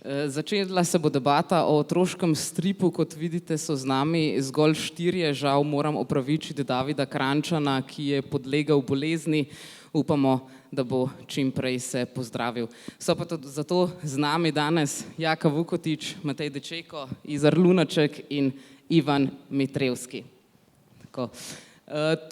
Začela se bo debata o otroškem stripu, kot vidite so z nami zgolj 4, žal moram opravičiti Davida Kranjčana, ki je podlegel bolezni, upamo, da bo čim prej se pozdravil. So pa tudi zato z nami danes Jaka Vukotić, Matej Dečeko, Izar Lunaček in Ivan Mitrevski. Tako.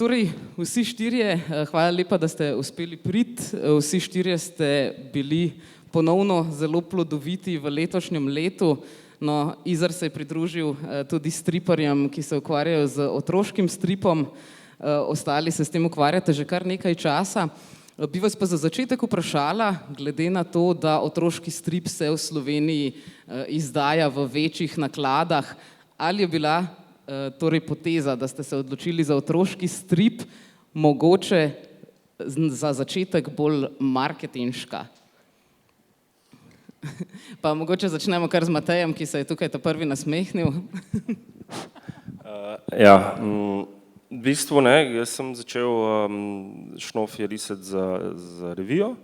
Torej, vsi 4, hvala lepa, da ste uspeli priti, vsi 4 ste bili ponovno zelo plodoviti v letošnjem letu. No, Izar se je pridružil tudi striparjem, ki se ukvarjajo z otroškim stripom, ostali se s tem ukvarjate že kar nekaj časa. Bi vas pa za začetek vprašala, glede na to, da otroški strip se v Sloveniji izdaja v večjih nakladah, ali je bila torej poteza, da ste se odločili za otroški strip, mogoče za začetek bolj marketinška? Pa mogoče začnemo kar z Matejem, ki se je tukaj ta prvi nasmehnil. V bistvu ne, jaz sem začel Šnofje risati za revijo,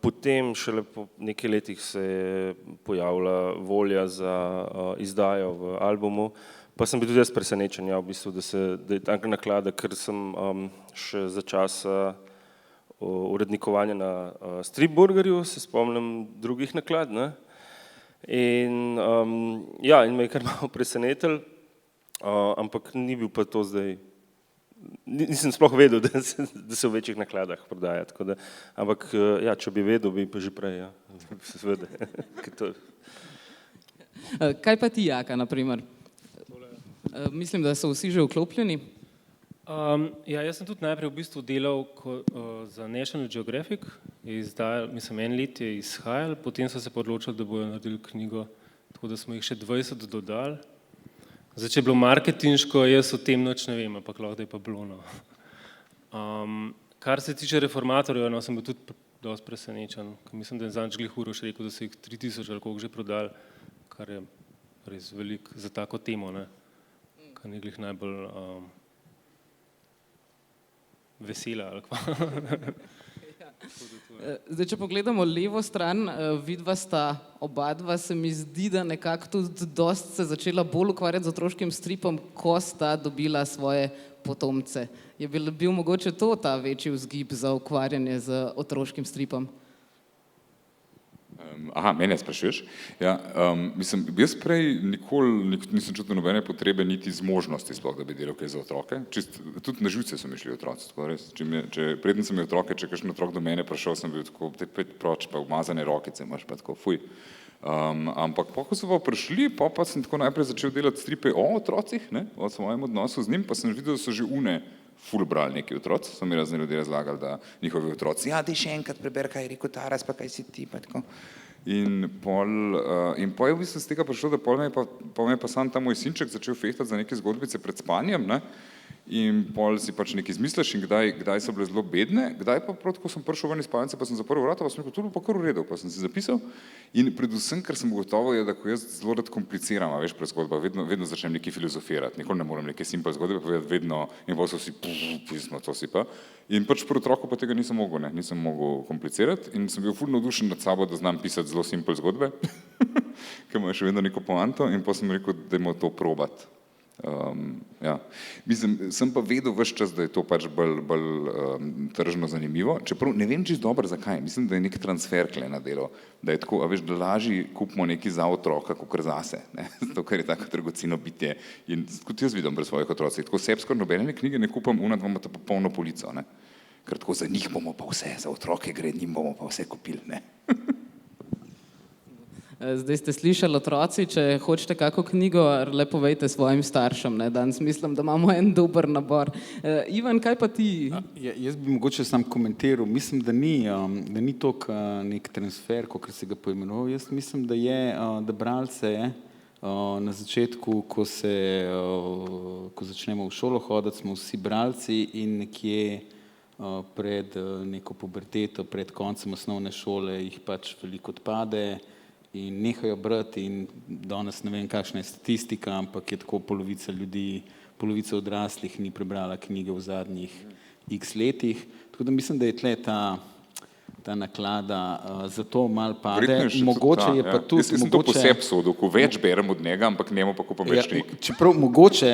potem šele po nekaj letih se je pojavila volja za izdajo v albumu, pa sem bil tudi jaz presenečen, v bistvu, da je taka naklada, ker sem še za časa urednikovanja na Stripburgerju, se spomnim drugih naklad, ne? In me je kar malo presenetil, ampak ni bil pa to zdaj, nisem sploh vedel, da se v večjih nakladah prodaja, tako da, ampak če bi vedel, bi pa že prej, seveda. Kaj pa ti, Jaka, na primer? Mislim, da so vsi že vklopljeni. Jaz sem tudi najprej v bistvu delal za National Geographic, mislim, 1 let je izhajal, potem so se pa odločili, da bojo naredili knjigo, tako da smo jih še 20 dodali. Zdaj, če je bilo marketinško, jaz o tem nič ne vem, ampak lahko da je pa bilo, no. Kar se tiče reformatorjev, no, sem bil tudi dosti presenečen, ker mislim, da je zadnjič glih Uroš rekel, da so jih 3000 ali koliko že prodali, kar je res veliko za tako temo, ne, kar ni glih najbolj vesela ali kva. Zdaj, če pogledamo levo stran, vidva sta, obadva se mi zdi, da nekako tudi dosti se začela bolj ukvarjati z otroškim stripom, ko sta dobila svoje potomce. Je bil mogoče to ta večji vzgib za ukvarjanje z otroškim stripom? Mene sprašuješ? Mislim, jaz prej nikoli nisem čutil nobene potrebe niti zmožnosti sploh, da bi delal kaj za otroke. Tudi na živce so mi šli otroci, tako res. Preden sem imel otroke, če kakšen otrok do mene prišel, sem bil tako, proč, pa umazane rokice imaš, pa tako, fuj. Ampak ko so pa prišli, pa sem tako najprej začel delati stripe o otrocih, ne, o svojem odnosu z njim, pa sem videl, da so že ful brali neki otroci, so mi razni ljudje razlagali, da njihovi otroci, daj še enkrat preber, kaj je rekel Taras, pa kaj si ti, pa tako. In pol je v bistvu z tega prišlo, da pol me je pa sam ta moj sinček začel fehtati za neke zgodbice pred spanjem, ne, in pol si pač nekaj izmisliš in kdaj so bile zelo bedne, kdaj pa prav tako sem prišel ven iz spalnice, pa sem zaprl vrata, pa sem rekel, to bo pa kar v redu, pa sem si zapisal in predvsem, ker sem ugotovil, je, da ko jaz zelo rad kompliciram, veš, pred zgodba, vedno začnem nekaj filozofirati, nikoli ne morem neke simple zgodbe povedati, vedno, in pa so si, pismo, to si pa, in pač pri otroku pa tega nisem mogel komplicirati in sem bil ful navdušen nad sabo, da znam pisati zelo simple zgodbe, ker imajo še vedno neko poanto in pa sem rekel, dajmo to probati. Mislim, sem pa vedel ves čas, da je to pač bolj tržno zanimivo, čeprav ne vem čisto dobro zakaj, mislim, da je nek transfer kle na delo, da je tako, veš, da lažje kupimo nekaj za otroka, kakor zase, ne, zato ker je tako dragoceno bitje in kot jaz vidim pri svojih otrocih, tako sebsko nobene knjige ne kupam, dva imata pa polno polico, ne, ker tako za njih bomo pa vse, za otroke gre, njim bomo pa vse kupili, ne. Zdaj ste slišali, otroci, če hočete kako knjigo, le povejte svojim staršem, ne, danes mislim, da imamo en dober nabor. Ivan, kaj pa ti? Jaz bi mogoče sam komentiral, mislim, da ni toliko nek transfer, kot si ga poimenoval, jaz mislim, da je, da bralce na začetku, ko začnemo v šolo hoditi, smo vsi bralci in nekje pred neko puberteto, pred koncem osnovne šole jih pač veliko odpade in nehajo brati in danes ne vem, kakšna je statistika, ampak je tako polovica ljudi, polovica odraslih ni prebrala knjige v zadnjih x letih, tako da mislim, da je tle ta ta naklada zato malo pade. Verjetno še Mogoče tudi ta, je pa tudi... Jaz sem to poseb sodil, ko več berem od njega, ampak njemu pa kupam več knjig. Čeprav mogoče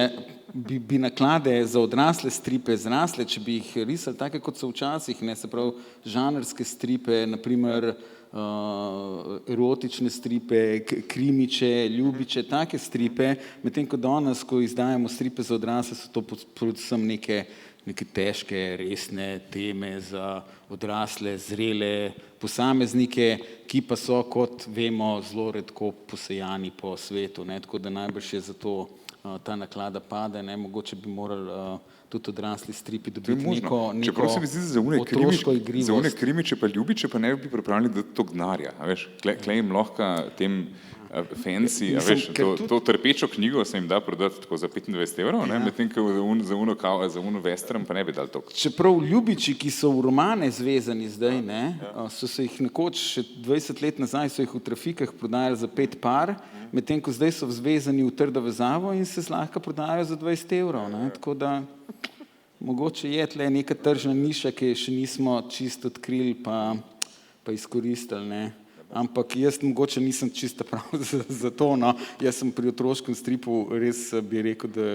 bi naklade za odrasle stripe zrasle, če bi jih risali take, kot so včasih, ne, se pravi žanrske stripe, naprimer erotične stripe, krimiče, ljubiče, take stripe, medtem ko danes, ko izdajamo stripe za odrasle, so to predvsem neke težke, resne teme za odrasle, zrele posameznike, ki pa so, kot vemo, zelo redko posejani po svetu, ne, tako da najbrž je zato ta naklada pade, ne, mogoče bi morali tudi odrasli stripi dobiti neko otroško igrivost. Za one krimiče pa ljubiče pa ne bi pripravili dati to gnarja, a veš, klej jim lahko tem fancy, a veš, to trpečo knjigo se jim da prodati tako za 25 €, ne, medtem ko za uno western pa ne bi dali toliko. Čeprav ljubiči, ki so v romane zvezani zdaj, ne, so se jih nekoč še 20 let nazaj so jih v trafikah prodajali za 5 par, medtem ko zdaj so zvezani v trdo vezavo in se zlahka prodajajo za 20 €, ne, tako da mogoče je tle neka tržna niša, ki še nismo čisto odkrili pa izkoristili, ne. Ampak jaz mogoče nisem čisto prav za to, no. Jaz sem pri otroškem stripu res bi rekel, da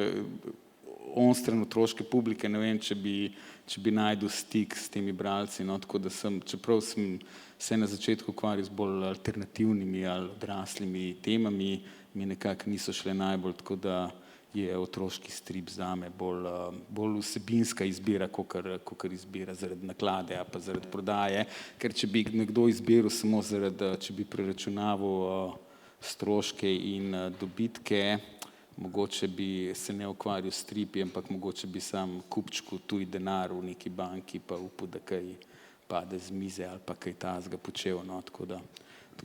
onstran otroške publike, ne vem, če bi najdel stik s temi bralci, no, tako da čeprav sem se na začetku ukvarjal z bolj alternativnimi ali odraslimi temami, mi nekako niso šle najbolj, tako da je otroški strip zame bolj vsebinska izbira, kakor izbira zaradi naklade ali pa zaradi prodaje, ker če bi nekdo izbiral samo zaradi, če bi preračunaval stroške in dobitke, mogoče bi se ne ukvarjal s stripi, ampak mogoče bi sam kupčku tuj denar v neki banki pa upal, da kaj pade z mize ali pa kaj tazga počel, no, tako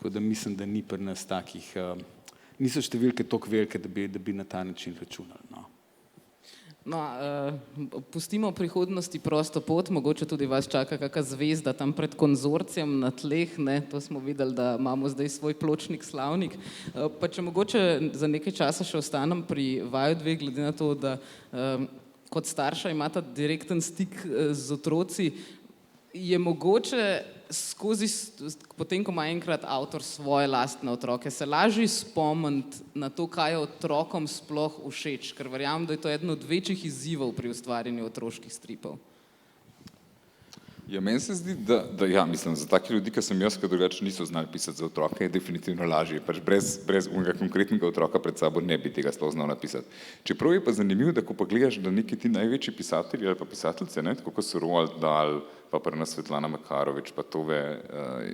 da mislim, da ni pri nas takih niso številke toliko velike, da bi na ta način računali. No. No, pustimo prihodnosti prosto pot, mogoče tudi vas čaka kakšna zvezda tam pred konzorcijem na tleh, ne, to smo videli, da imamo zdaj svoj pločnik, slavnik. Pa če mogoče za nekaj časa še ostanem pri vaju dve, glede na to, da kot starša imata direkten stik z otroci, je mogoče skozi, potem ko ima enkrat avtor svoje lastne otroke, se lažje spomniti na to, kaj je otrokom sploh všeč, ker verjamem, da je to eden od večjih izzivov pri ustvarjanju otroških stripov. Ja, meni se zdi, da ja, mislim, za take ljudi, ki sem jaz, ki drugače niso znali pisati za otroke, je definitivno lažje, pač brez unega konkretnega otroka pred sabo ne bi tega sploh znal napisati. Čeprav je pa zanimivo, da ko pa gledaš, da neki ti največji pisatelji ali pa pisateljice, ne, tako kot so Roald Dahl, pa prna Svetlana Makarovič, pa Tove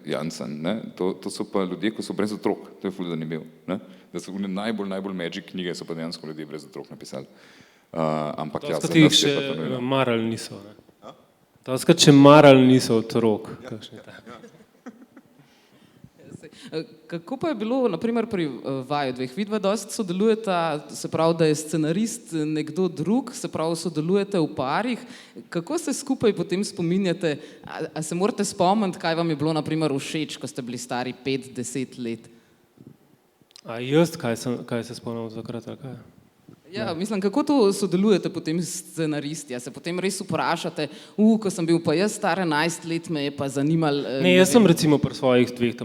Jansson, ne, to so pa ljudje, ko so brez otrok, to je ful zanimivo, ne, da so najbolj magic knjige, so pa dejansko ljudje brez otrok napisali. Ampak ja, za nas je pa to nujno. Marali niso, ne. Doskrat, če marali niso otrok. Kako pa je bilo, naprimer, pri vaju dveh? Vidva dosti sodelujeta, se pravi, da je scenarist nekdo drug, se pravi, sodelujete v parih. Kako se skupaj potem spominjate, a se morate spomniti, kaj vam je bilo, naprimer, všeč, ko ste bili stari 5-10 let? A jaz, kaj se spomnim od takrat, ali kaj? Ja, mislim, kako to sodelujete potem s scenaristi? A se potem res vprašate, ko sem bil pa jaz star 11 let, me je pa zanimal... Ne, jaz sem recimo pri svojih dveh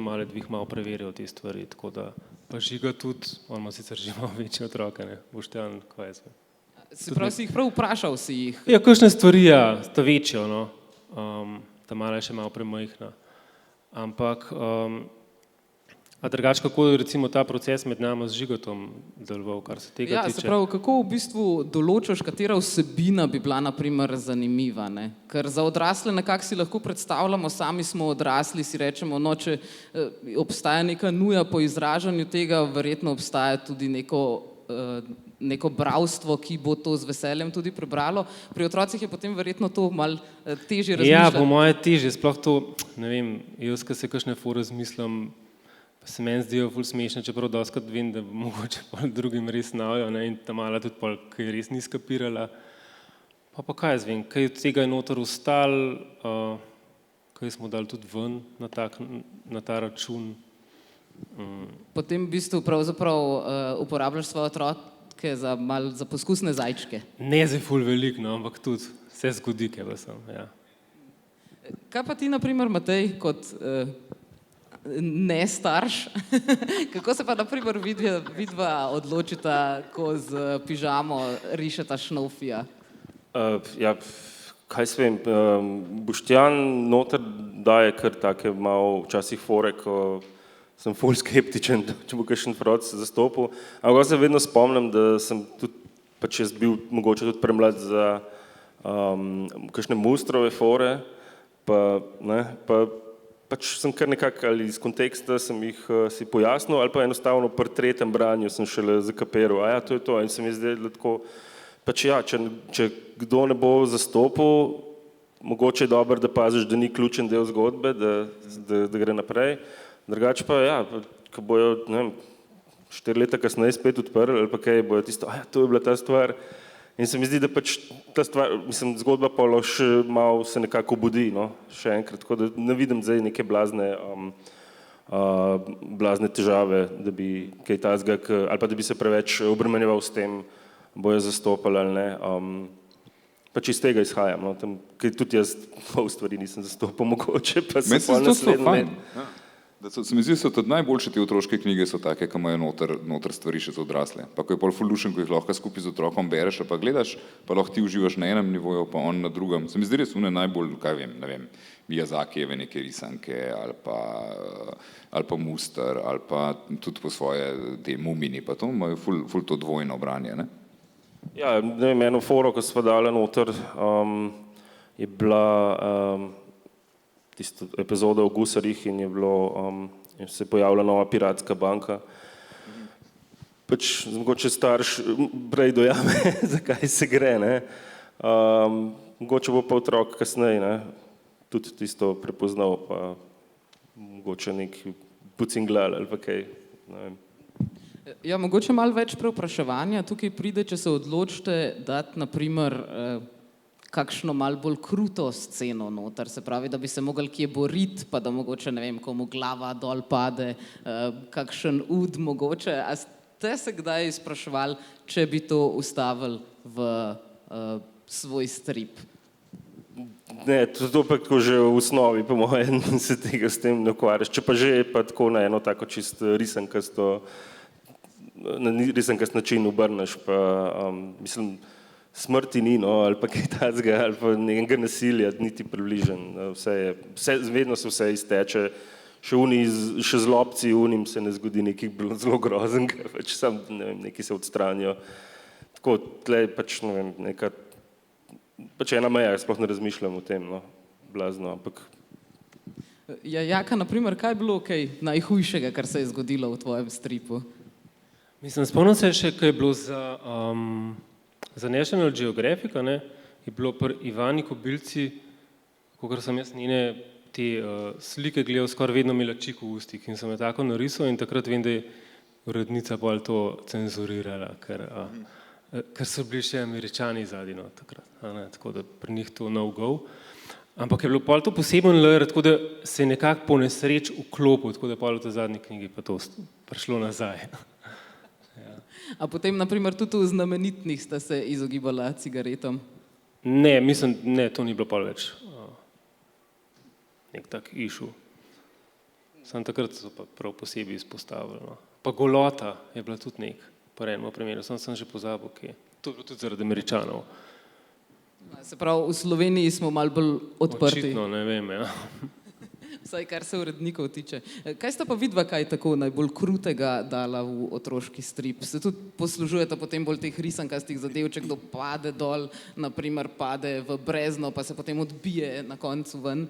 malo preverjal te stvari, tako da pa Žiga tudi, on ima sicer že malo večje otroke, ne, Boštjan, kaj jaz vem. Se pravi, si jih prav vprašal, si jih? Ja, kakšne stvari, ja, ta večjo, no, ta mala je še malo premajhna, ampak a drugače, kako je recimo ta proces med nama z Žigotom deloval, kar se tega tiče? Ja, se pravi, kako v bistvu določaš, katera vsebina bi bila naprimer zanimiva, ne? Ker za odrasle nekako si lahko predstavljamo, sami smo odrasli, si rečemo, no, če obstaja neka nuja po izražanju tega, verjetno obstaja tudi neko bralstvo, ki bo to z veseljem tudi prebralo. Pri otrocih je potem verjetno to malo težje razmišljati. Ja, po moje težje, sploh to, ne vem, jaz, ko se kakšne fore razmislim, se meni zdijo ful smešne, čeprav doskrat vem, da mogoče pol drugim res znajo, ne, in ta mala tudi pol, ki je res ni skapirala. Pa kaj jaz vem, kaj od tega je noter ostalo, kaj smo dali tudi ven na ta račun. Potem v bistvu pravzaprav uporabljaš svoje otroke za poskusne zajčke. Ne za ful veliko, no, ampak tudi se zgodi, kaj pa sem, ja. Kaj pa ti, na primer, Matej, kot ne starš, kako se pa, na primer, vidva odločita, ko z pižamo rišeta šnofija? Ja, kaj se vem, Boštjan noter daje kar take malo včasih fore, ko sem ful skeptičen, če bo kakšen froc zastopil. Ampak se vedno spomnim, da sem tudi pač jaz bil mogoče tudi premlad za kakšne mustrove fore, pa pač sem kar nekako ali iz konteksta sem jih si pojasnil, ali pa enostavno pri tretjem branju sem šele zakapiral, a ja, to je to, in se mi zdaj tako, pač ja, če kdo ne bo zastopil, mogoče je dobro, da paziš, da ni ključen del zgodbe, da gre naprej. Drugače pa ja, ko bojo, ne vem, 4 leta kasneje spet odprli, ali pa kaj, bojo tisto, a ja, to je bila ta stvar. In se mi zdi, da pač ta stvar, mislim, zgodba pa še malo se nekako obudi, no, še enkrat, tako da ne vidim zdaj neke blazne težave, da bi kaj tazga, ali pa da bi se preveč obremenjeval s tem, bojo zastopali ali ne. Pač iz tega izhajam, no, tam, kaj tudi jaz pol stvari nisem zastopal mogoče, pa se pol naslednje let. Se mi zdi, da so tudi najboljše te otroške knjige so take, ki imajo noter stvari še za odrasle. Pa ko je pol ful lušen, ko jih lahko skupaj z otrokom bereš, pa gledaš, pa lahko ti uživaš na enem nivoju, pa on na drugem. Se mi zdi res une najbolj, kaj vem, ne vem, Miyazakijeve neke risanke, ali pa Muster, ali pa tudi po svoje te Mumini, pa to imajo ful to dvojno branje, ne? Ja, ne vem, eno foro, ko sva dala noter, je bila tisto epizoda o gusarjih in je bilo, se pojavila nova piratska banka. Pač mogoče starš prej dojame, zakaj se gre, ne. Mogoče bo pa otrok kasneje, ne, tudi tisto prepoznal, pa mogoče neki pucinglal ali pa kaj, ne vem. Ja, mogoče malo več prevpraševanja tukaj pride, če se odločite dati, na primer, kakšno malo bolj kruto sceno noter, se pravi, da bi se mogli kje boriti, pa da mogoče, ne vem, komu glava dol pade, kakšen ud mogoče. A ste se kdaj spraševali, če bi to ustavili v svoj strip? Ne, to pa tako že v osnovi, po mojem, se tega s tem ne ukvarjaš. Če pa že, pa tako na eno tako čist risankasto, na risankast način obrneš, pa mislim, smrti ni, no, ali pa kaj tazga, ali pa nekega nasilja, niti približen. Vedno se vse izteče, še z lobci unim se ne zgodi nekaj zelo groznega, pač sam, ne vem, neki se odstranijo. Tako, tle pač, ne vem, neka, pač ena meja, sploh ne razmišljam o tem, no, blazno, ampak. Ja, Jaka, na primer, kaj je bilo kaj najhujšega, kar se je zgodilo v tvojem stripu? Mislim, spomnim se še, kaj je bilo za National Geographic, ne, je bilo pri Ivani Kobilci, kakor sem jaz njene te slike gledal, skoraj vedno imela čik v ustih in sem jo tako narisal in takrat vem, da je urednica bolj to cenzurirala, ker so bili še Američani zadnji, no, takrat, ne, tako da pri njih to no go. Ampak je bilo pol to poseben lr, tako da se je nekako po nesreč vklopil, tako da pol v tej zadnji knjigi pa to prišlo nazaj. A potem, na primer, tudi v Znamenitnih sta se izogibala cigaretom? Ne, mislim, ne, to ni bilo pol več nek tak issue. Sam takrat so pa prav posebej izpostavili, no. Pa golota je bila tudi nek, po enem primeru, sem že pozabil, kje. To je bilo tudi zaradi Američanov. Se pravi, v Sloveniji smo malo bolj odprti. Očitno, ne vem, ja. Vsaj kar se urednikov tiče. Kaj sta pa vidva kaj tako najbolj krutega dala v otroški strip? Se tudi poslužujete potem bolj teh risankastih zadev, če kdo pade dol, naprimer pade v brezno, pa se potem odbije na koncu ven?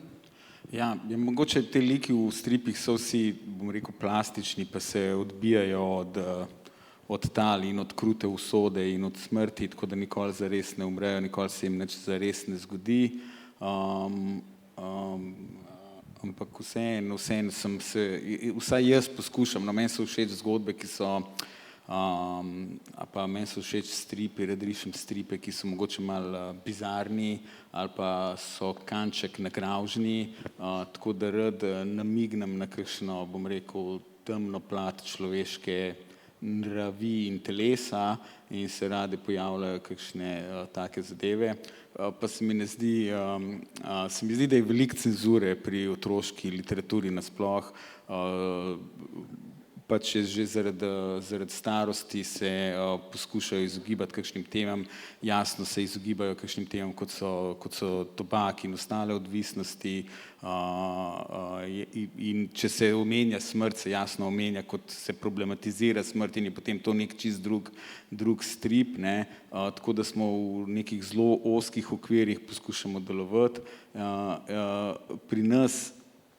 Ja, mogoče te liki v stripih so vsi, bom rekel, plastični, pa se odbijajo od tal in od krute usode in od smrti, tako da nikoli zares ne umrejo, nikoli se jim nič zares ne zgodi. Ampak vseeno sem se, vsaj jaz poskušam, no, meni so všeč zgodbe, ki so, pa meni so všeč stripi, rad rišem stripe, ki so mogoče malo bizarni ali pa so kanček nagravžni, tako da rad namignem na kakšno, bom rekel, temno plat človeške nravi in telesa in se rade pojavljajo kakšne take zadeve. Pa se mi ne zdi, da je veliko cenzure pri otroški literaturi nasploh, pač je že zaradi starosti se poskušajo izogibati kakšnim temam, jasno se izogibajo kakšnim temam, kot so tobak in ostale odvisnosti, in če se omenja smrt, se jasno omenja, kot se problematizira smrt in je potem to nek čist drug strip, ne, tako da smo v nekih zelo ozkih okvirih poskušamo delovati. Pri nas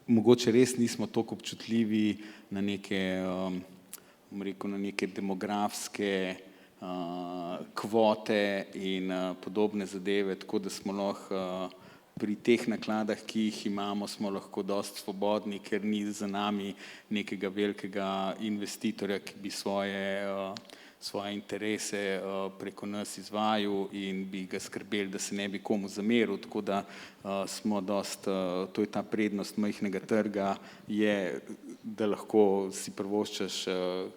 mogoče res nismo toliko občutljivi na neke, bom rekel, na neke demografske kvote in podobne zadeve, tako da smo lahko pri teh nakladah, ki jih imamo, smo lahko dosti svobodni, ker ni za nami nekega velikega investitorja, ki bi svoje interese preko nas izvajal in bi ga skrbeli, da se ne bi komu zameril, tako da smo dosti, to je ta prednost majhnega trga, je, da lahko si privoščiš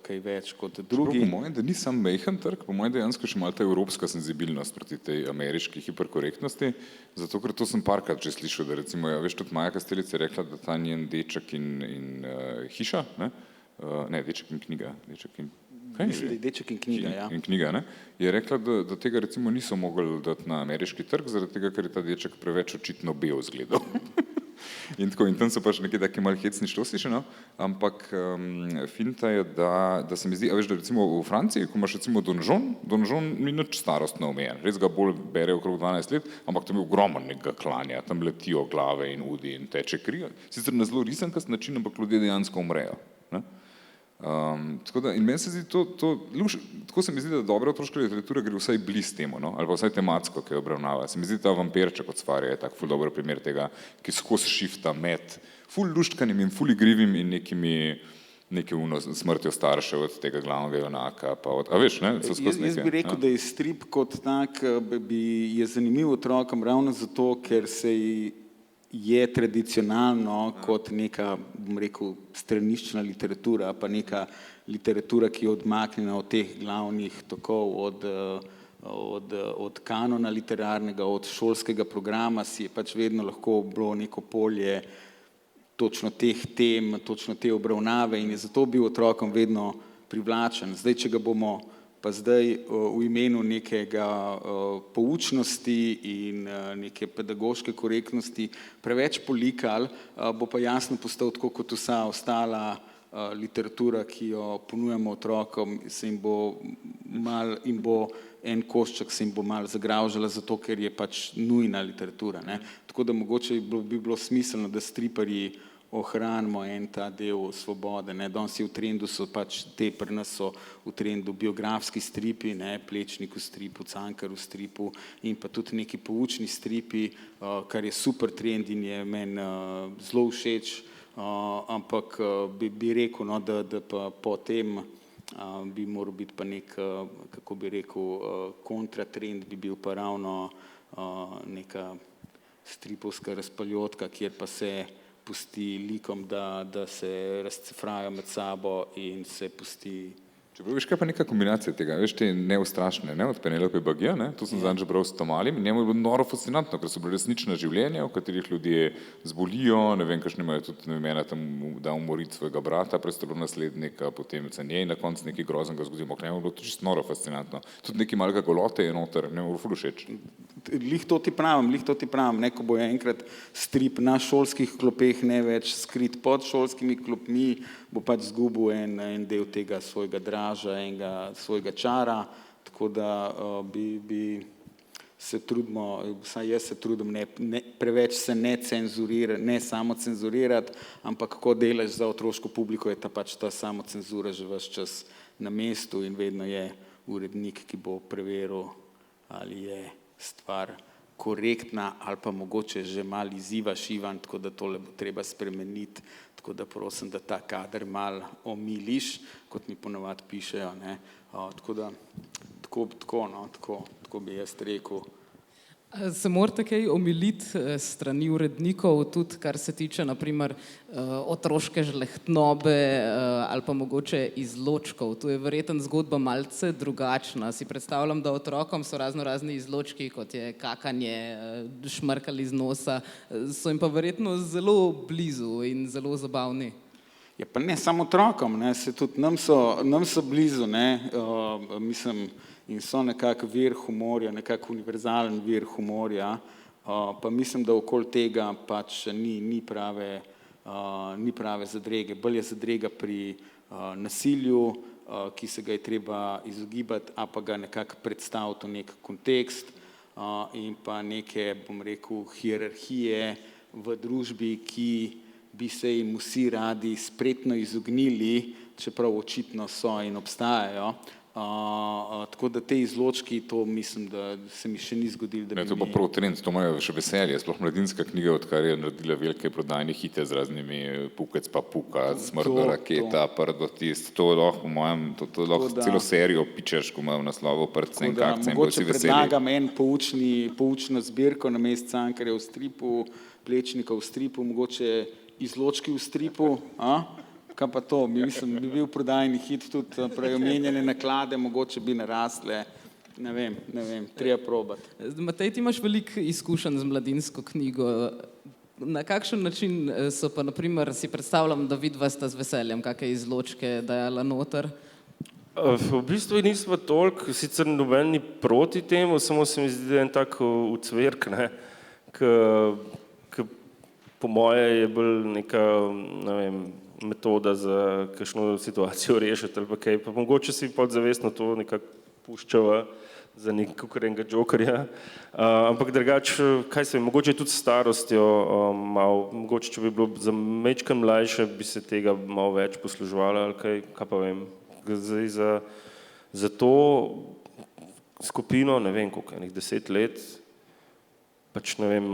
kaj več kot drugi. Po mojem, da ni sam majhen trg, po mojem dejansko še malo ta evropska senzibilnost proti tej ameriški hiperkorektnosti, zato ker to sem parkrat že slišal, da recimo, ja, veš, tudi Maja Kastelic je rekla, da ta njen Deček in hiša, ne, Deček in knjiga, Deček in knjiga, ja. In knjiga, ne? Je rekla, da tega recimo niso mogli dati na ameriški trg, zaradi tega, ker je ta deček preveč očitno bel zgledal. In tam so pač neki taki malo hecni štosiši, no? Ampak finta je, da se mi zdi, a veš, da recimo v Franciji, ko imaš recimo Donžon ni nič starostno omejen, res ga bolj bere okrog 12 let, ampak tam je ogromnega klanja, tam letijo glave in udi in teče kri, sicer na zelo risankast način, ampak ljudje dejansko umrejo, ne? Tako da, in meni se zdi tako se mi zdi, da dobra otroška literatura gre vsaj blizu temu, no? Ali pa vsaj tematsko, ki jo obravnava. Se mi zdi, ta Vampirček od Svarja je tak ful dober primer tega, ki skozi šifta med ful luštkanim in ful igrivim in neke smrtjo staršev od tega glavnega junaka, pa od, a veš, ne? Jaz bi rekel, da je strip kot tak je zanimiv otrokom ravno zato, ker se je tradicionalno kot neka, bom rekel, straniščna literatura, pa neka literatura, ki je odmaknjena od teh glavnih tokov, od kanona literarnega, od šolskega programa, si je pač vedno lahko bilo neko polje točno teh tem, točno te obravnave in je zato bil otrokom vedno privlačen. Zdaj, če ga bomo pa zdaj v imenu nekega poučnosti in neke pedagoške korektnosti preveč polikali, bo pa jasno postal tako kot vsa ostala literatura, ki jo ponujamo otrokom, en košček se jim bo malo zagravžala, zato ker je pač nujna literatura, ne. Tako da mogoče bi bilo smiselno, da striparji ohranimo en ta del svobode, ne. Danes je v trendu so pač pri nas so v trendu biografski stripi, ne, Plečnik v stripu, Cankar v stripu in pa tudi neki poučni stripi, kar je super trend in je meni zelo všeč, ampak bi rekel, no, da pa potem bi moral biti pa nek, kako bi rekel, kontratrend bi bil pa ravno neka stripovska razpaljotka, kjer pa se pusti likom, da se razcefrajo med sabo in se pusti. Čeprav veš, kaj pa neka kombinacija tega, veš, te neustrašne, ne, od Penelope Bagija, ne, to sem zadnjič bral s Tomalim in njemu je bilo noro fascinantno, ker so bile resnična življenja, v katerih ljudje zbolijo, ne vem, kakšni imajo tudi ena tam da umoriti svojega brata, prestolonaslednika, potem se njej na koncu nekaj groznega zgodi, ampak njemu je bilo to čisto noro fascinantno. Tudi nekaj malega golote je noter, ne, ful všeč. Lih to ti pravim, ne, ko bo enkrat strip na šolskih klopeh, ne več skrit pod šolskimi klopmi, bo pač zgubil en del tega svojega draža, enega svojega čara, tako da bi se trudimo, vsaj jaz se trudim preveč se ne cenzurira, ne samo cenzurirati, ampak ko delaš za otroško publiko, je pač ta samocenzura že ves čas na mestu in vedno je urednik, ki bo preveril, ali je stvar korektna ali pa mogoče že malo izziva šivan, tako da tole bo treba spremeniti, tako da prosim, da ta kader malo omiliš, kot mi ponavadi pišejo, ne. Tako da, tako bi jaz rekel. Se morate kaj omiliti strani urednikov, tudi kar se tiče naprimer otroške žlehtnobe ali pa mogoče izločkov. Tu je verjetno zgodba malce drugačna. Si predstavljam, da otrokom so razni izločki, kot je kakanje, šmrkali iz nosa, so jim pa verjetno zelo blizu in zelo zabavni. Ja, pa ne samo otrokom, ne, se tudi nam so blizu, ne, mislim, in so nekako vir humorja, nekako univerzalen vir humorja, pa mislim, da okoli tega pač ni prave zadrege. Bolj je zadrega pri nasilju, ki se ga je treba izogibati, a pa ga nekako predstaviti v nek kontekst in pa neke, bom rekel, hierarhije v družbi, ki bi se jim vsi radi spretno izognili, čeprav očitno so in obstajajo. Tako da te izločki, to mislim, da se mi še ni zgodilo. Ne, to je pa prav trend, to imajo še veselje, sploh Mladinska knjiga, odkar je naredila velike prodajne hite z raznimi Pukec pa Puka, Smrtna raketa, Prdotist, to lahko v mojem, to lahko celo serijo pičeš, ko imajo v naslovu Prdce in Kakce in bojo vsi veseli. Mogoče predlagam en poučno zbirko namesto Cankarja v stripu, Plečnika v stripu, mogoče izločki v stripu, kaj pa to, mislim, bi bil prodajni hit tudi prej omenjene naklade, mogoče bi narastle, ne vem, treba probati. Matej, ti imaš veliko izkušenj z Mladinsko knjigo. Na kakšen način so pa, naprimer, si predstavljam, da vidva sta z veseljem kakšne izločke dajala noter? V bistvu nismo toliko, sicer noben ni proti temu, samo se mi zdi, da je en tak ucverk, ne, ki po moje je bolj neka, ne vem, metoda za kakšno situacijo rešiti ali pa kaj, pa mogoče si podzavestno to nekako puščava za nekakvega džokerja, ampak drugače, kaj se, mogoče tudi s starostjo malo, mogoče če bi bilo za majčkeno mlajše, bi se tega malo več posluževalo ali kaj pa vem, zdaj za to skupino, ne vem koliko, enih 10 let, pač ne vem,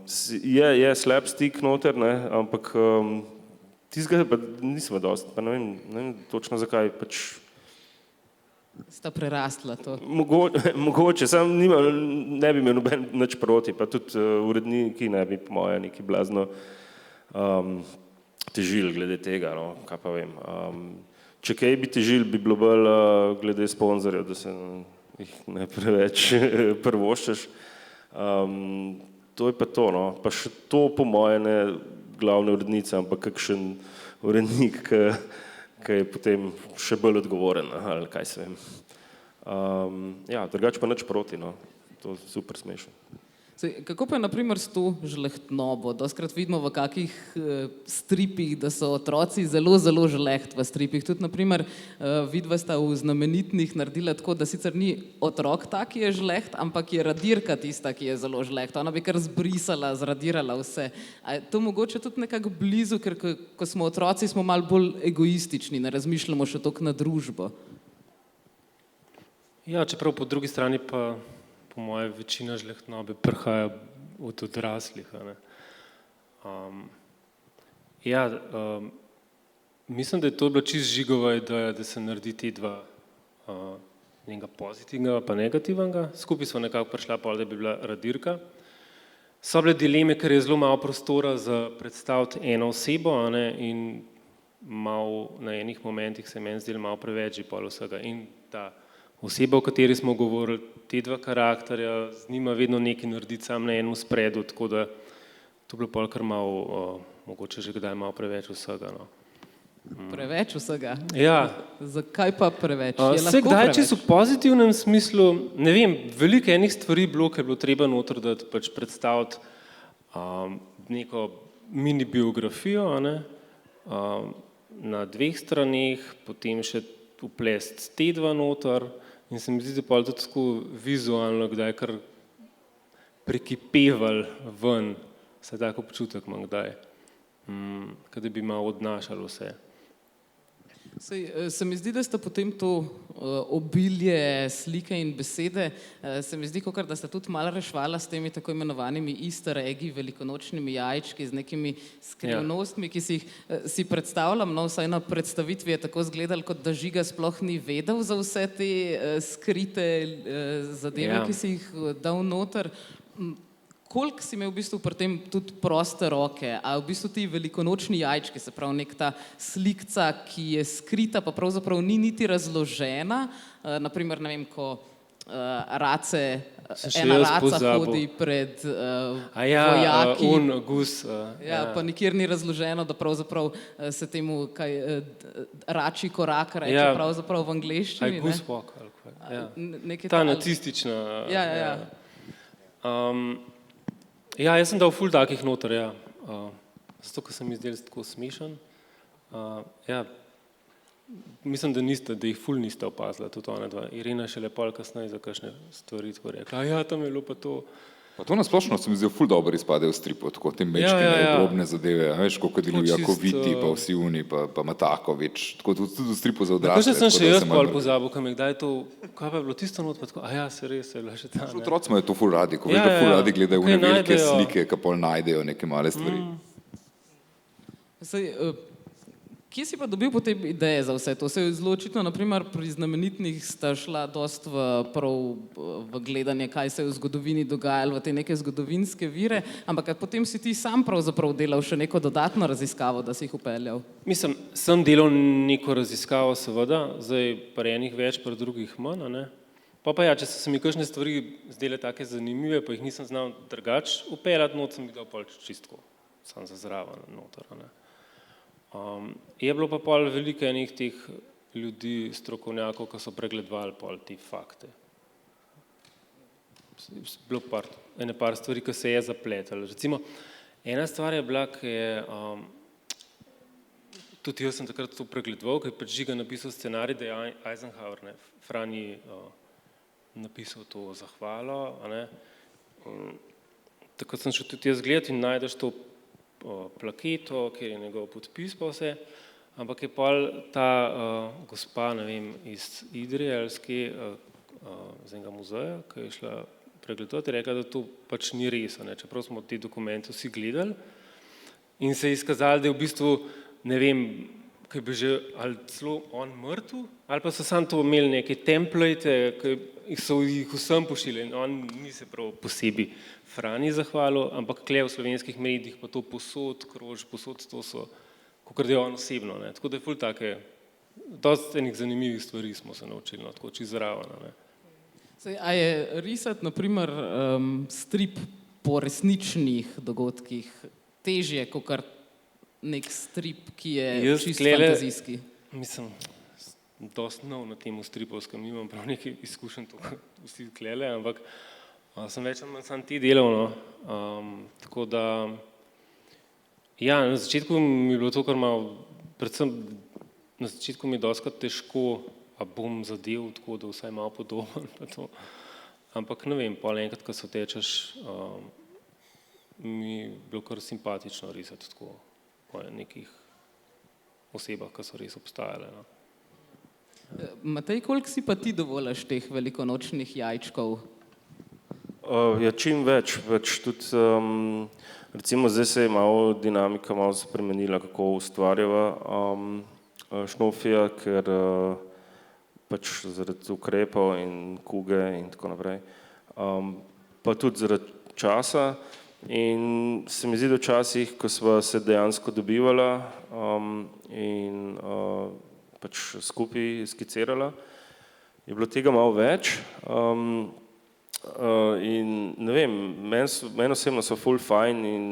je slapstick noter, ne, ampak tistega pa nismo dosti, pa ne vem točno zakaj, pač Sta prerastla to. Mogoče, sam ne bi imel noben nič proti, pa tudi uredniki ne bi po moje neki blazno težili glede tega, no, kaj pa vem. Če kaj bi težili, bi bilo bolj glede sponzorjev, da se jih ne preveč prvoščeš. To je pa to, no, pa še to po moje ne glavne urednice, ampak kakšen urednik, ki je potem še bolj odgovoren, ali kaj se vem. Ja, drugače pa nič proti, no, to je super smešno. Kako pa je naprimer s to žlehtnobo? Dostkrat vidimo v kakih stripih, da so otroci zelo žleht v stripih. Tudi naprimer vidva sta v Znamenitnih naredila tako, da sicer ni otrok ta, ki je žleht, ampak je radirka tista, ki je zelo žleht. Ona bi kar zbrisala, zradirala vse. A je to mogoče tudi nekako blizu, ker ko smo otroci, smo malo bolj egoistični, ne razmišljamo še toliko na družbo. Ja, čeprav po drugi strani pa po moje večina žlehtnobe prihaja od odraslih. Mislim, da je to bila čisto žigova ideja, da se naredi te dva, nekega pozitivnega pa negativnega. Skupaj smo nekako prišla pol, da bi bila radirka. So bile dileme, ker je zelo malo prostora za predstaviti eno osebo, in malo na enih momentih se meni zdelo malo preveč že pol vsega. In ta oseba, o kateri smo govorili, te dva karakterja, z njima vedno nekaj narediti sam na enem spredu, tako da to je bilo pol kar malo, mogoče že kdaj malo preveč vsega. No. Preveč vsega? Ja. Zakaj pa preveč? Vse kdaj, če so v pozitivnem smislu, ne vem, veliko enih stvari bilo, ker je bilo treba noter dati, pač predstaviti neko mini biografijo, na 2 straneh, potem še uplest te dva noter, in se mi zdi, da pa tudi tako vizualno kdaj kar prekipeval ven, se tako občutek imam kdaj, kada bi malo odnašali vse. Se mi zdi, da sta potem to obilje slike in besede, se mi zdi, kakor da sta tudi malo rešvala s temi tako imenovanimi easter eggi, velikonočnimi jajčki z nekimi skrivnostmi, ki si jih si predstavljam, no vsaj na predstavitvi je tako izgledalo, kot da Žiga sploh ni vedel za vse te skrite zadeve, ki si jih dal noter. Koliko si imel v bistvu pri tem tudi proste roke, a v bistvu ti velikonočni jajčki, se pravi nek ta slikca, ki je skrita, pa pravzaprav ni niti razložena, naprimer, ne vem, ko race, ena raca hodi pred vojaki. Gus. Pa nikjer ni razloženo, da pravzaprav se temu račji korak reče pravzaprav v angleščini. Goose walk, ali kaj. Ta nacistična. Jaz sem dal ful takih noter, zato, ker se mi zdel tako smešen. Mislim, da jih ful niste opazila, tudi ona dva. Irena še lepo kasneje za kakšne stvari tako rekla. Tam je bilo pa to. Pa to nasplošno se mi zdi ful dobro izpade v stripu, tako te mečke drobne zadeve, veš, koliko delu Jakoviti, pa vsi uni, pa Matakovič, tako tudi v stripu za odrasle. Tako sem še jaz pol pozabil, kam je kdaj to, kaj pa je bilo tisto not, pa tako, se res je bilo še ta. Otroci imajo to ful radi, ko veliko ful radi gledajo une velike slike, ki pol najdejo neke male stvari. Kje si pa dobil potem ideje za vse to? Se je zelo očitno, naprimer pri znamenitnih sta šla dost v gledanje, kaj se je v zgodovini dogajalo, v te neke zgodovinske vire, ampak potem si ti sam pravzaprav delal še neko dodatno raziskavo, da si jih upeljal. Mislim, sem delal neko raziskavo seveda, zdaj pri enih več, pri drugih manj, ne? Pa če so se mi kakšne stvari zdele take zanimive, pa jih nisem znal drugače upeljati, not sem jih dal pol čistko, sam za zraven noter, ne? Je bilo pa pol veliko enih teh ljudi, strokovnjakov, ki so pregledovali pol te fakte. Bilo ene par stvari, ki se je zapletalo. Recimo, ena stvar je bila, ki je, tudi jaz sem takrat to pregledoval, ki je pač Žiga napisal scenarij, da je Eisenhower, Franji napisal to zahvalo, takrat sem šel tudi jaz gledati in najdeš to plaketo, kjer je njegov podpis pa vse, ampak je pol ta gospa, ne vem, iz Idrije ali z enega muzeja, ki je šla pregledovati, je rekla, da to pač ni res, čeprav smo te dokumente vsi gledali in se je izkazalo, da je v bistvu, ne vem, ki bi že ali celo on mrtev, ali pa so samo to imeli neke template, ki so jih vsem pošiljali in on ni se prav posebej Franji zahvalil, ampak kle v slovenskih medijih pa to posod, to so, kakor da je on osebno, tako da je ful take, dosti enih zanimivih stvari smo se naučili, tako čisto zraven. A je risati, naprimer, strip po resničnih dogodkih težje, kakor nek strip, ki je čisto fantazijski? Mislim, dosti nov na temu stripovskem, nimam prav nekaj izkušenj, to vsi klele, ampak sem več ali manj sam ti delal, tako da, na začetku mi je bilo to, kar malo, predvsem na začetku mi je dostikrat težko, a bom zadev tako, da vsaj malo podoben, pa to, ampak ne vem, pol enkrat, ko se otečeš, mi je bilo kar simpatično risati tako, po nekih osebah, ki so res obstajale. Matej, koliko si pa ti dovoliš teh velikonočnih jajčkov? Čim več, tudi, recimo zdaj se je malo dinamika malo spremenila, kako ustvarjava Šnofija, ker pač zaradi ukrepov in kuge in tako naprej, pa tudi zaradi časa in se mi zdi, da včasih, ko sva se dejansko dobivala in pač skupaj skicirala, je bilo tega malo več. In ne vem, meni osebno so ful fajn in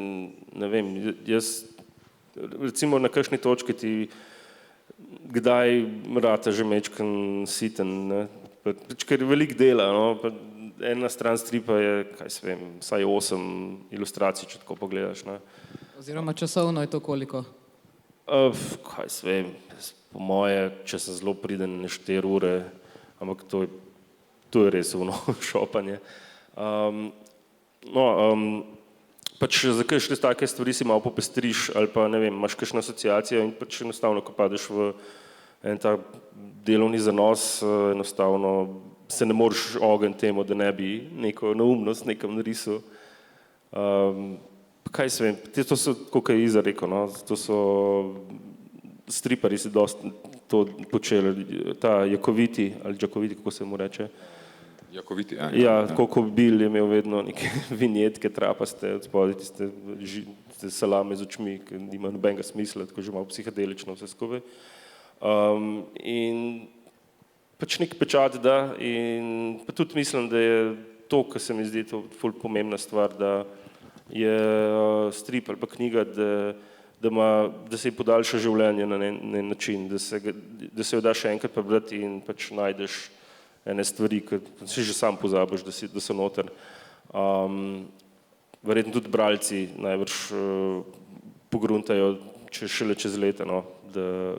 ne vem, jaz recimo na kakšni točki ti kdaj rata že mečkan siten, ker je veliko dela, ena stran stripa je, kaj se vem, vsaj 8 ilustracij, če tako pogledaš. Oziroma časovno je to koliko? Kaj se vem, po moje, če se zelo priden, 4 ure, ampak to je res šopanje. Pač za kakšne take stvari si malo popestriš ali pa ne vem, imaš kakšno asociacijo in pač enostavno, ko padeš v en ta delovni zanos, enostavno se ne moreš ogniti temu, da ne bi neko neumnost nekam narisal. Kaj se vem, to so, kako je Iza rekel, to so striparji si dosti to počeli, ta Jakoviti ali Đakoviti, kako se mu reče. Jakoviti, Ja, tako kot Bil je imel vedno neke vinjetke, trapaste, od spodaj tiste salame z očmi, ki nima nobenega smisla, tako že malo psihedelično vse skupaj. In pač nek pečat da in pa tudi mislim, da je to, kar se mi zdi to ful pomembna stvar, da je strip ali pa knjiga, da se ji podaljša življenje na en način, da se jo da še enkrat prebrati in pač najdeš ene stvari, ki si že sam pozabiš, da so noter. Verjetno tudi bralci najbrž pogruntajo šele čez leta, no,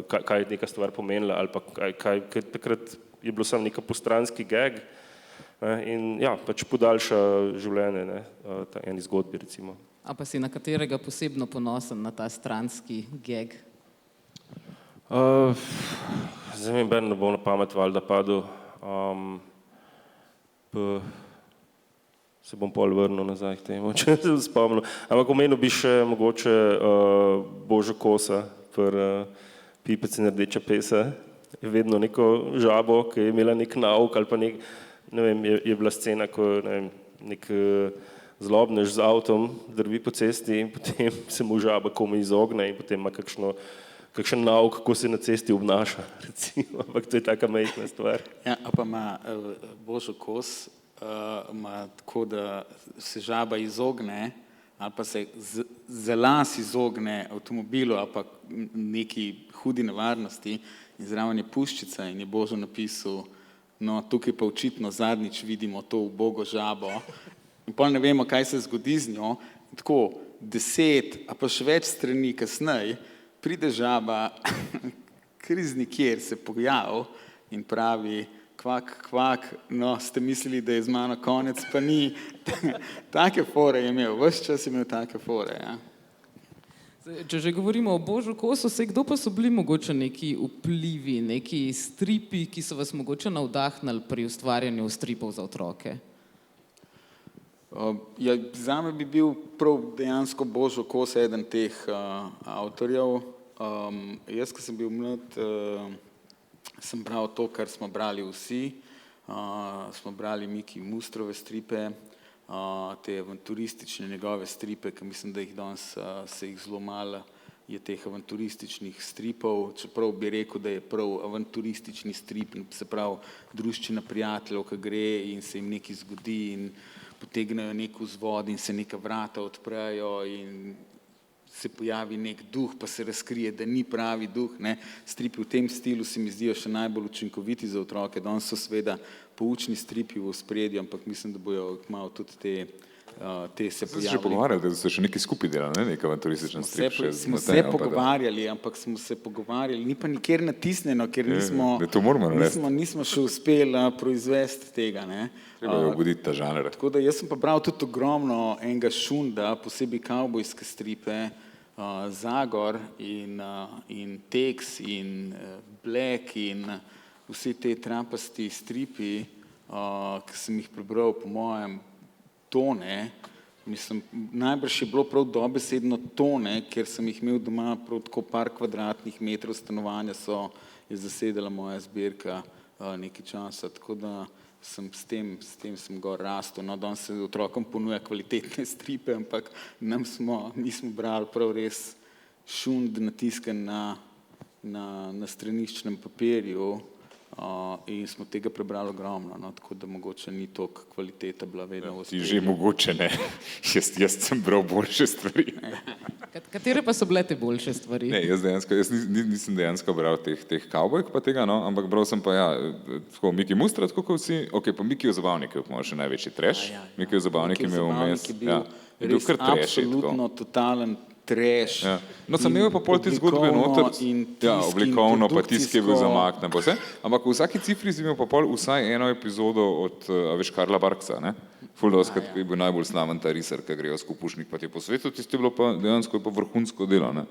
kaj je neka stvar pomenila ali pa kaj takrat je bilo samo neka postranski gag in ja, pač podaljša življenje eni zgodbi recimo. A pa si na katerega posebno ponosen na ta stranski gag? Zdaj mi Ben ne bo na pamet valjda padel. Se bom pol vrnil nazaj k temu, če se spomnil. Ampak omenil bi še mogoče Božo Kosa pri Pipec in rdeča pesa. Je vedno neko žabo, ki je imela nek nauk ali pa ne vem, je bila scena, ko nek zlobnež z avtom drvi po cesti in potem se mu žaba komaj izogne in potem ima kakšen nauk, kako se na cesti obnaša, recimo, ampak to je taka majhna stvar. Ja, a pa ima Božo Kos, ima tako, da se žaba izogne, ali pa se za las izogne avtomobilu, ali pa neki hudi nevarnosti in zraven je puščica in je Božo napisal, no, tukaj pa očitno zadnjič vidimo to ubogo žabo in pol ne vemo, kaj se zgodi z njo, in tako 10, a pa še več strani kasneje, pride žaba, kar iz nikjer se pojavi in pravi, kvak, kvak, no, ste mislili, da je z mano konec, pa ni. Take fore je imel, ves čas je imel take fore, ja. Če že govorimo o Božu Kosu, kdo pa so bili mogoče neki vplivi, neki stripi, ki so vas mogoče navdahnili pri ustvarjanju stripov za otroke? Ja, zame bi bil prav dejansko Božo Kos eden teh avtorjev. Jaz, ko sem bil mlad, sem bral to, kar smo brali vsi. Smo brali Miki Mustrove stripe, te avanturistične njegove stripe, ki mislim, da jih danes se jih zelo malo je teh avanturističnih stripov, čeprav bi rekel, da je prav avanturistični strip, se pravi druščina prijateljev, ki gre in se jim nekaj zgodi in potegnejo nek vzvod in se neka vrata odprejo in se pojavi nek duh, pa se razkrije, da ni pravi duh. Stripi v tem stilu se mi zdijo še najbolj učinkoviti za otroke. Danes so seveda poučni stripi v ospredju, ampak mislim, da bojo malo tudi te se pojavili. Ste se že pogovarjali, da ste še nekaj skupaj delali, nek avanturističen strip? Smo se pogovarjali, ampak smo se pogovarjali, ni pa nikjer natisnjeno, ker nismo še uspeli proizvesti tega. Treba je ugoditi ta žanr. Tako da jaz sem pa bral tudi ogromno enega Šunda, posebej kavbojske stripe, Zagor in Tex in Black in vsi te trapasti stripi, ki sem jih prebral po mojem tone, mislim, najbrž je bilo prav dobesedno tone, ker sem jih imel doma prav tako par kvadratnih metrov stanovanja je zasedala moja zbirka nekaj časa, tako da s tem sem gor rastel. No, danes se otrokom ponuja kvalitetne stripe, ampak mi smo brali prav res Šund natiskan na straniščnem papirju in smo tega prebrali ogromno, no, tako da mogoče ni toliko kvaliteta bila vedno v ospredju. Ti že mogoče ne, jaz sem bral boljše stvari. Katere pa so bile te boljše stvari? Ne, jaz nisem dejansko bral teh kavbojk pa tega, no, ampak bral sem pa tako Miki Mustra, tako kot vsi, ok, pa Mikijev zabavnik je pa še največji trash, Mikijev zabavnik je imel vmes, je bil absolutno totalen trash. No, sem imel pa pol te zgodbe noter, oblikovno, pa tisk je bil zamaknen, pa vse, ampak v vsaki cifri si imel pa pol vsaj eno epizodo od, veš, Karla Barksa, ne? Fuldoskrat je bil najbolj slaven ta risar, ki grejo skupušnik pa te po svetu, tisto je bilo pa dejansko pa vrhunsko delo, ne?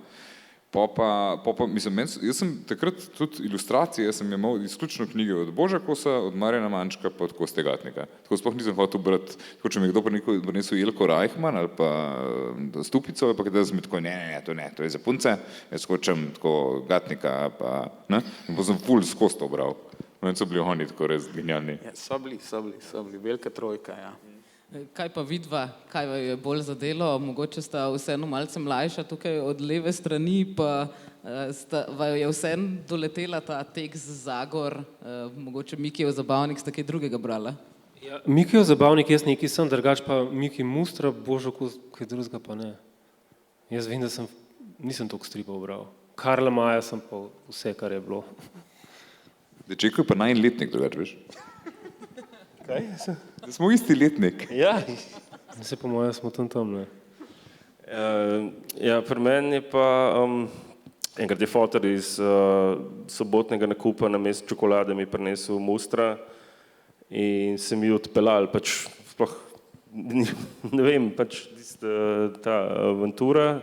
Mislim, jaz sem takrat tudi ilustracije, jaz sem imel izključno knjige od Boža Kosa, od Marjana Mančka pa od Koste Gatnika. Tako sploh nisem hotel brati, tako če mi kdo prinesel Jelko Reichmann ali pa Stupico, pa kada sem tako, ne, to je za punce, jaz hočem tako Gatnika pa, ne, in pa sem ful skozi to bral. Meni so bili oni tako res genialni. Ja, so bili, velika trojka, ja. Kaj pa vidva, kaj vam je bolj zadelo? Mogoče sta vseeno malce mlajša tukaj od leve strani, pa vam je vseeno doletela ta tekst Zagor, mogoče Mikijev zabavnik, sta kaj drugega brala? Ja, Mikijev zabavnik, jaz nekaj sem, drugač pa Miki Mustra, božo, kaj drugega pa ne. Jaz vem, da nisem toliko stripov bral. Karla Maja sem pa vse, kar je bilo. Dečeko je pa najletnik, drugač, veš? Kaj? Da smo isti letnik. Ja. Se po mojem smo tam, ne. Ja, pri meni je pa enkrat je fotor iz sobotnega nakupa na mesto čokolade mi prinesel Mustra in se mi odpeljal, pač sploh, ne vem, pač ta avantura,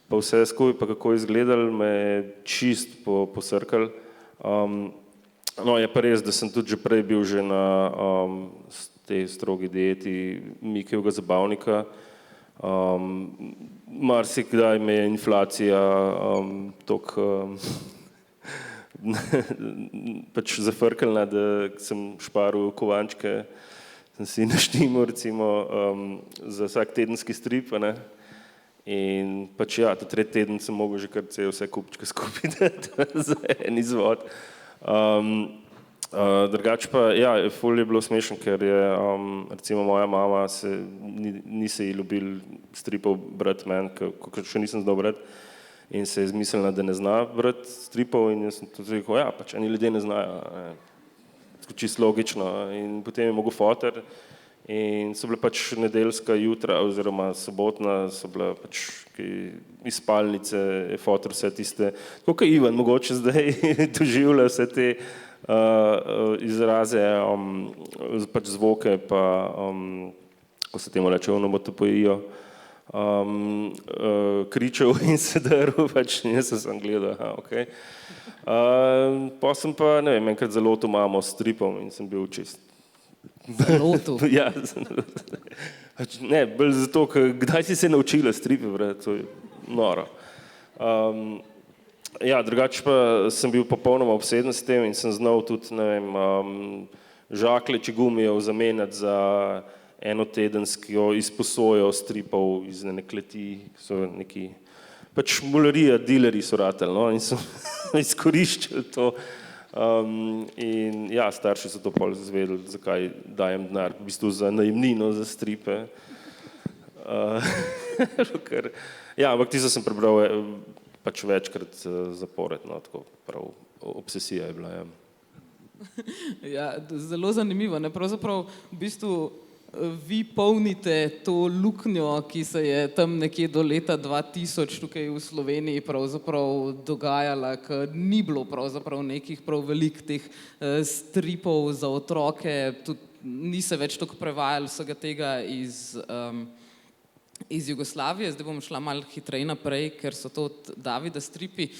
pa vse skupaj, pa kako je izgledal, me je čist posrkal. No, je pa res, da sem tudi že prej bil že na tej strogi dieti Mikijevega zabavnika. Marsikdaj me je inflacija toliko pač zafrkala, da sem šparil kovančke, sem si naštimal recimo za vsak tedenski strip, ne? In pač ja, ta tretji teden sem mogel že kar vse kupčke skupaj za en izvod. Drugač pa, ja, ful je bilo smešen, ker je recimo moja mama ni se ji ljubil stripov brati meni, ker še nisem znal brati in se je izmislila, da ne zna brati stripov in jaz sem tudi rekel, ja, pač eni ljudje ne znajo, čisto logično in potem je mogel fotor in so bile pač nedeljska jutra oziroma sobotna so bile pač iz spalnice, je fotor vse tiste, tako kot Ivan mogoče zdaj doživlja vse te izraze, pač zvoke, pa ko se temu reče, onomatopoijo, kričal in se drl, pač jaz sem gledal, okej. Pa sem pa, ne vem, enkrat zalotil mamo s stripom in sem bil čist. Zalotil? Ja, ne, bolj zato, ker kdaj si se naučila stripe brati, to je noro. Ja, drugače pa sem bil popolnoma obseden s tem in sem znal tudi, ne vem, žakleči gumijev zamenjati za enotedensko izposojo stripov iz ene kleti, so neki, pač mularija, dilerji so ratali, no, in so izkoriščali to. In ja, starši so to pol zvedeli, zakaj dajem denar, v bistvu za najemnino za stripe. Ja, ampak tisto sem prebral pač večkrat zapored, no, tako prav obsesija je bila, ja. Ja, zelo zanimivo, ne, pravzaprav v bistvu vi polnite to luknjo, ki se je tam nekje do leta 2000 tukaj v Sloveniji pravzaprav dogajala, ker ni bilo pravzaprav nekih prav velik teh stripov za otroke, tudi ni se več toliko prevajalo vsega tega iz Jugoslavije, zdaj bom šla malo hitreje naprej, ker so to od Davida stripi.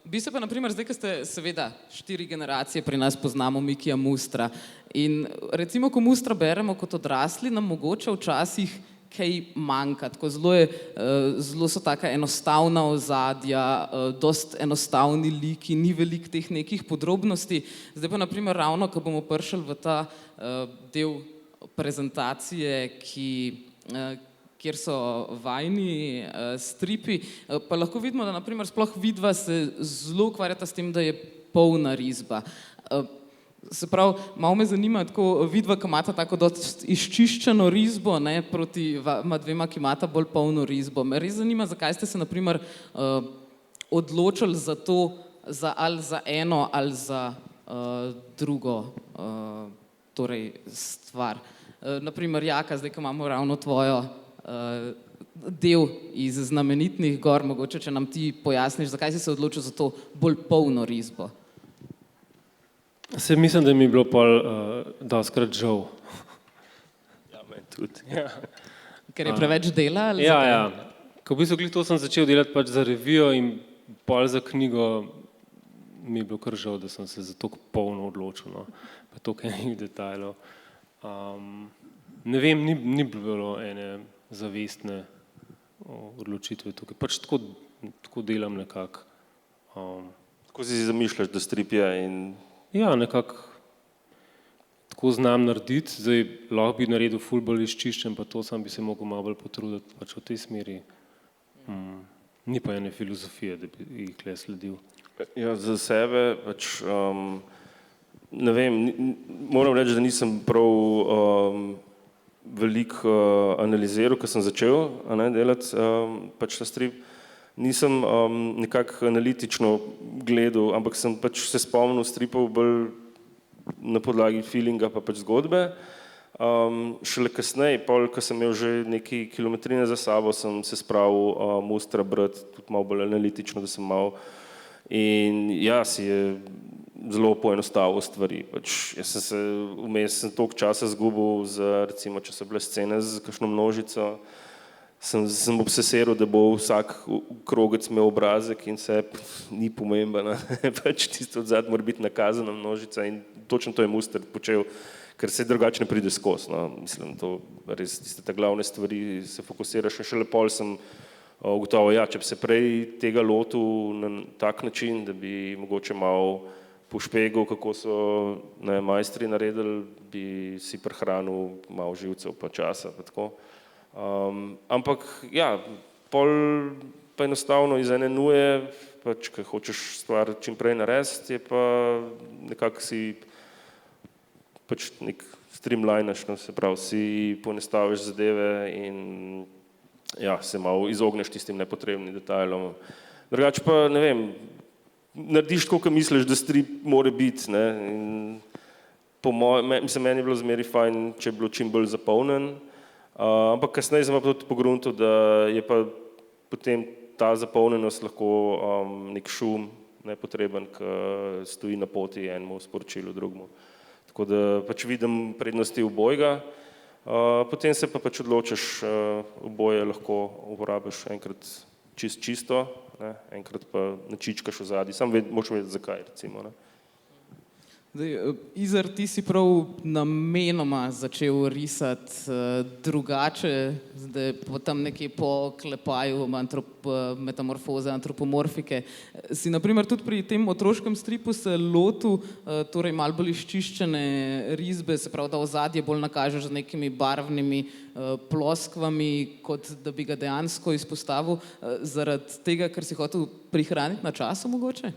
Bi se pa naprimer, zdaj, ko ste seveda 4 generacije pri nas poznamo Mikija Mustra in recimo, ko Mustra beremo kot odrasli, nam mogoče včasih kaj manjka, tako zelo so taka enostavna ozadja, dosti enostavni liki, ni veliko teh nekih podrobnosti. Zdaj pa naprimer ravno, ko bomo prišli v ta del prezentacije, kjer so vajni stripi, pa lahko vidimo, da naprimer sploh vidva se zelo ukvarjata s tem, da je polna risba. Se pravi, malo me zanima, tako vidva, ki imata tako dosti izčiščeno risbo, ne, proti dvema, ki imata bolj polno risbo. Me res zanima, zakaj ste se naprimer odločili za to, ali za eno ali za drugo torej stvar. Naprimer, Jaka, zdaj, ko imamo ravno tvojo del iz znamenitnih gor, mogoče, če nam ti pojasniš, zakaj si se odločil za to bolj polno risbo? Se mislim, da mi je bilo pol dostikrat žal. Ja, meni tudi. Ja. Ker je preveč dela? Ali Ja, zakaj? ja. Ko v bistvu glih to sem začel delati pač za revijo in pol za knjigo mi je bilo kar žal, da sem se za toliko polno odločil, no. Pa toliko enih detajlov. Ne vem, ni bilo ene zavestne odločitve tukaj. Pač tako delam nekako. Tako si zamišljaš, da strip je in Ja, nekako tako znam narediti, zdaj lahko bi naredil ful bolj izčiščen, pa to sam bi se mogel malo bolj potruditi, pač v tej smeri. Ni pa ene filozofije, da bi jih le sledil. Ja, za sebe pač, ne vem, moram reči, da nisem prav veliko analiziral, ko sem začel delati pač ta strip. Nisem nekako analitično gledal, ampak sem pač se spomnil stripov bolj na podlagi feelinga pa pač zgodbe. Šele kasneje, ko sem imel že nekaj kilometrine za sabo, sem se spravil Mustra brati, tudi malo bolj analitično, da sem malo. In ja, si je zelo poenostavil stvari. Pač jaz sem toliko časa zgubil, recimo, če so bile scene z kakšno množico, sem obsesiral, da bo vsak krogec imel obrazek in se ni pomemben, pač tisto odzad mora biti nakazana množica in točno to je Muster počel, ker se drugače ne pride skozi. Mislim, to res tiste ta glavne stvari se fokusiraš in šele pol sem ugotovil, ja, če bi se prej tega lotil na tak način, da bi mogoče malo pošpegal, kako so majstri naredili, bi si prehranil malo živcev pa časa pa tako. Ampak ja, pol pa enostavno iz ene nuje, pač ko hočeš stvar čim prej narediti, je pa nekako si pač nek streamlinaš, se pravi, si poenostaviš zadeve in ja, se malo izogneš tistim nepotrebnim detajlom. Drugače pa, ne vem, narediš tako, kot misliš, da strip mora biti, ne, in po meni je bilo zmeri fajn, če je bilo čim bolj zapolnjen, ampak kasneje sem pa tudi pogruntil, da je pa potem ta zapolnjenost lahko nek šum nepotreben, ki stoji na poti enemu sporočilu drugemu. Tako da pač vidim prednosti obojega, potem se pa pač odločiš, oboje lahko uporabiš enkrat čisto, ne, enkrat pa načičkaš v zadnji, samo moraš vedeti zakaj, recimo. Ne. Izar, ti si prav namenoma začel risati drugače, zdaj tam nekje po klepaju metamorfoze, antropomorfike. Si na primer tudi pri tem otroškem stripu se lotil torej malo bolj izčiščene risbe, se pravi, da ozadje bolj nakažeš z nekimi barvnimi ploskvami, kot da bi ga dejansko izpostavil, zaradi tega, ker si hotel prihraniti na času mogoče?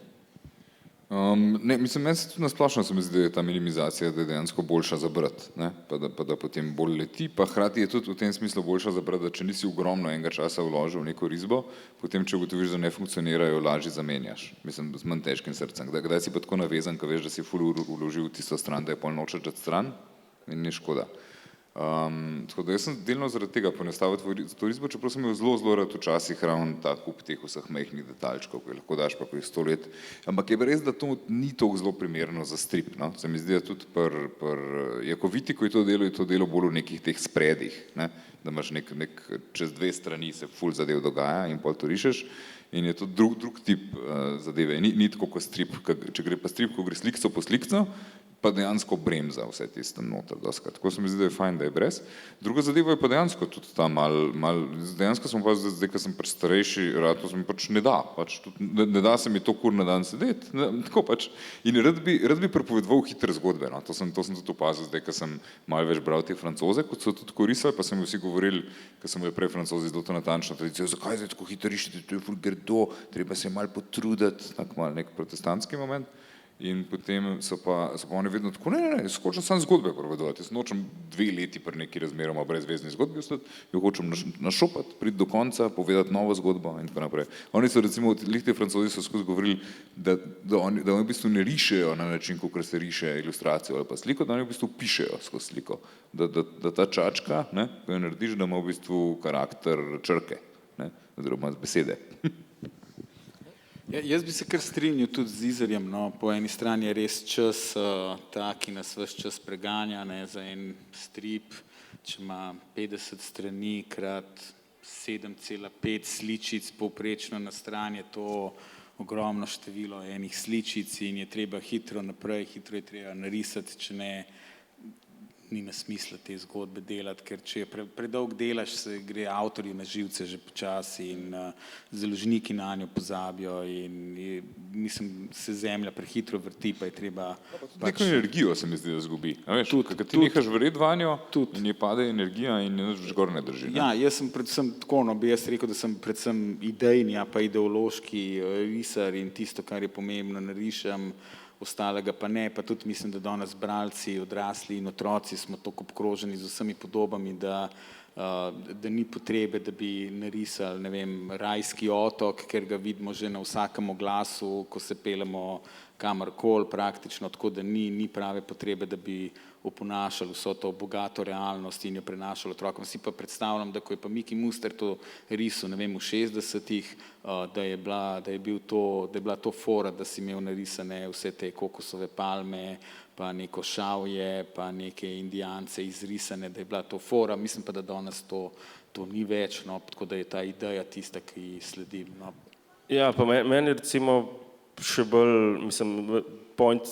Ne, mislim, meni se tudi nasplošno se mi zdi, da je ta minimizacija, da je dejansko boljša za brati, ne, pa da potem bolj leti, pa hkrati je tudi v tem smislu boljša za brati, da če nisi ogromno enega časa vložil v neko risbo, potem če ugotoviš, da ne funkcionirajo, lažje zamenjaš, mislim, z manj težkim srcem. Kdaj si pa tako navezan, ko veš, da si ful vložil v tisto stran, da je pol nočeš dati stran in ni škoda. Tako da jaz sem delno zaradi tega poenostavil to risbo, čeprav sem imel zelo rad včasih ravno ta kup teh vseh majhnih detalčkov, ki lahko daš pa ko jih 100 let, ampak je pa res, da to ni toliko zelo primerno za strip, no? Se mi zdi, da tudi Jakoviti, ko je to delo bolj v nekih teh spredih, ne? Da imaš čez 2 strani se ful zadev dogaja in pol to rišeš in je to drug tip zadeve, ni tako kot strip, če gre pa strip, ko gre slikco po slikco, pa dejansko bremza vse tiste noter doskrat. Tako se mi zdi, da je fajn, da je brez. Druga zadeva je pa dejansko tudi ta dejansko sem pa zdaj, ko sem pač starejši, rad se mi pač ne da, ne da se mi to kur na dan sedeti, tako pač. In rad bi prepovedoval hitre zgodbe, no. To sem tudi opazil zdaj, ko sem malo več bral te Francoze, kot so tudi korisali, pa sem vsi govorili, ko sem bil prej Francozi zelo natančno tradicijo, zakaj zdaj tako hitro rišete, to je ful grdo, treba se malo potruditi, tako malo nek protestantski moment. In potem so pa oni vedno tako, ne, skočem sam zgodbe prevedovati, jaz nočem 2 leti pri neki razmeroma brezvezni zgodbi ostati, jo hočem našopati, priti do konca, povedati novo zgodbo in tako naprej. Oni so recimo, te Francozi so skozi govorili, da oni v bistvu ne rišejo na način, kakor se riše ilustracijo ali pa sliko, da oni v bistvu pišejo skozi sliko, da ta čačka, ne, ko jo narediš, da ima v bistvu karakter črke, ne, oziroma besede. Ja, jaz bi se kar strinjal tudi z Izarjem, no, po eni strani je res čas ta, ki nas ves čas preganja, ne, za en strip, če ima 50 strani krat 7,5 sličic povprečno na strani, je to ogromno število enih sličic in je treba hitro naprej, hitro je treba narisati, če ne nima smisla te zgodbe delati, ker če predolg delaš, se gre avtorju na živce že počasi in založniki nanjo pozabijo in mislim, se zemlja prehitro vrti, pa je treba Neko energijo se mi zdi, da zgubi. Kaj ti nehaš verjeti vanjo in je pade energija in nič gor ne drži. Ja, jaz sem predvsem tako, bi jaz rekel, da sem predvsem idejni, pa ideološki risar in tisto, kar je pomembno, narišem, ostalega pa ne, pa tudi mislim, da danes bralci, odrasli in otroci smo tako obkroženi z vsemi podobami, da ni potrebe, da bi narisali, ne vem, rajski otok, ker ga vidimo že na vsakem oglasu, ko se pelemo kamorkoli praktično, tako da ni prave potrebe, da bi oponašali vso to bogato realnost in jo prenašali otrokom. Si pa predstavljam, da ko je pa Miki Muster to risal, ne vem, v 60-ih, da je bila to fora, da si imel narisane vse te kokosove palme, pa neko šavje, pa neke indijance izrisane, da je bila to fora. Mislim pa, da danes to ni več, no, tako da je ta ideja tista, ki sledi. No. Ja, pa meni recimo še bolj, mislim, point,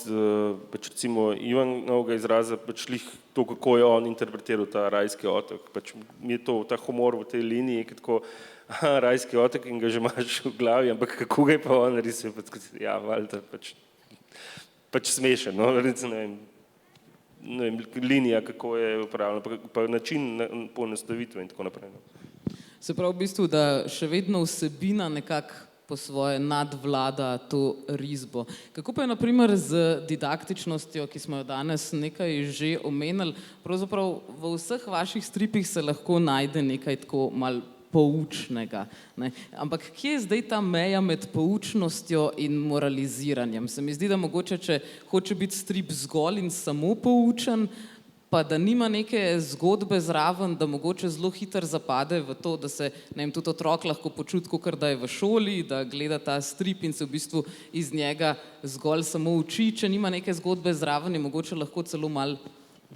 pač recimo Ivanovega izraza, pač lih to, kako je on interpretiral ta rajski otok. Pač mi je to, ta humor v tej liniji, tako rajski otok in ga že imaš v glavi, ampak kako ga je pa on risal, ja, valjda, pač smešen, no, ne vem, linija, kako je upravljena, pa način poenostavitve in tako naprej. No. Se pravi v bistvu, da še vedno vsebina nekako po svoje nadvlada to risbo. Kako pa je na primer z didaktičnostjo, ki smo jo danes nekaj že omenili, pravzaprav v vseh vaših stripih se lahko najde nekaj tako malo poučnega, ne? Ampak kje je zdaj ta meja med poučnostjo in moraliziranjem? Se mi zdi, da mogoče, če hoče biti strip zgolj in samo poučen, pa da nima neke zgodbe zraven, da mogoče zelo hitro zapade v to, da se, ne vem, tudi otrok lahko počuti, kakor da je v šoli, da gleda ta strip in se v bistvu iz njega zgolj samo uči, če nima neke zgodbe zraven, je mogoče lahko celo malo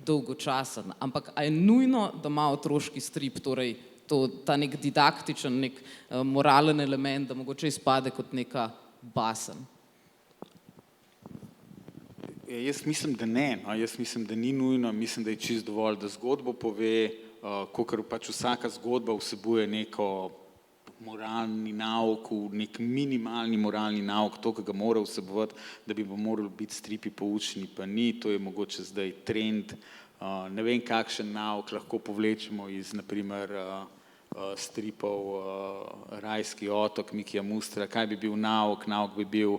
dolgočasen. Ampak a je nujno, da ima otroški strip, torej ta nek didaktičen, nek moralen element, da mogoče izpade kot neka basen? Jaz mislim, da ne, no. Jaz mislim, da ni nujno, mislim, da je čisto dovolj, da zgodbo pove, kakor pač vsaka zgodba vsebuje neko moralni nauk, nek minimalni moralni nauk, to, ki ga mora vsebovati, da bi morali biti stripi poučni, pa ni, to je mogoče zdaj trend. Ne vem, kakšen nauk lahko povlečemo iz, naprimer, stripov Rajski otok Mikija Mustra, kaj bi bil nauk? Nauk bi bil,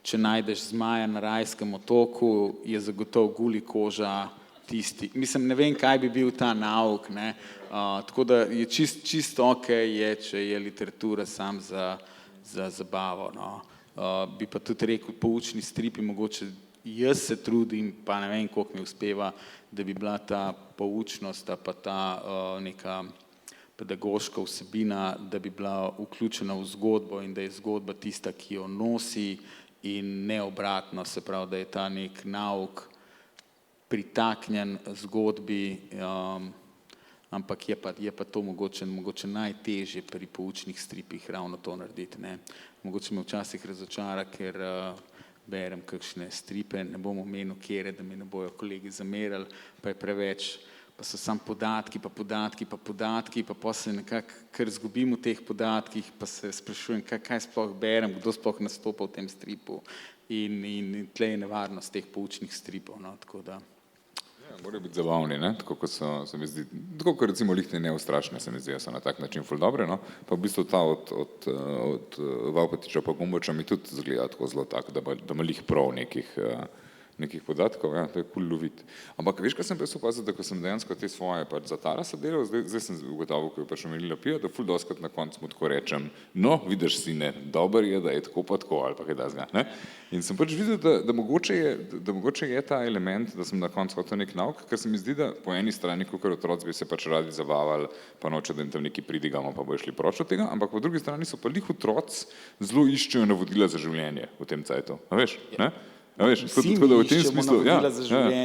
če najdeš zmaja na Rajskem otoku, je zagotovo guli koža tisti. Mislim, ne vem, kaj bi bil ta nauk, ne. Tako da je čisto okej je, če je literatura sam za zabavo, no. Bi pa tudi rekel, poučni stripi, mogoče jaz se trudim, pa ne vem, koliko mi uspeva, da bi bila ta poučnost, pa ta neka pedagoška vsebina, da bi bila vključena v zgodbo in da je zgodba tista, ki jo nosi, in ne obratno, se pravi, da je ta nek nauk pritaknjen zgodbi, ampak je pa to mogoče najtežje pri poučnih stripih ravno to narediti, ne. Mogoče me včasih razočara, ker berem kakšne stripe, ne bom omenil katere, da mi ne bojo kolegi zamerili, pa je preveč, pa so samo podatki, pa pa se nekako kar zgubim v teh podatkih, pa se sprašujem, kaj sploh berem, kdo sploh nastopa v tem stripu in tle je nevarnost teh poučnih stripov, no, tako da. Ja, morajo biti zabavni, ne, tako kot se mi zdi, tako kot recimo Lihte neustrašne, se mi zdi, so na tak način ful dobre, no, pa v bistvu ta od Vavpetiča pa Gomboča mi tudi zgleda tako zelo tako, da ima lih prav nekih podatkov, ja, to je kul loviti. Ampak veš, kaj sem pa opazil, da ko sem dejansko te svoje pač za Tarasa delal, zdaj sem ugotovil, ko je pač omenila Pija, da ful doskrat na koncu mu tako rečem, no, vidiš sine, dober je, da je tako pa tako, ali pa kaj takega, ne. In sem pač videl, da mogoče je ta element, da sem na koncu hotel nek nauk, ker se mi zdi, da po eni strani, kakor otroci bi se pač radi zabavali, pa noče, da jim tam neki pridigamo, pa bojo šli proč od tega, ampak po drugi strani so pa lih otroci zelo iščejo navodila za življenje v tem cajtu, a veš, ne? A veš, tako da v tem smislu, ja,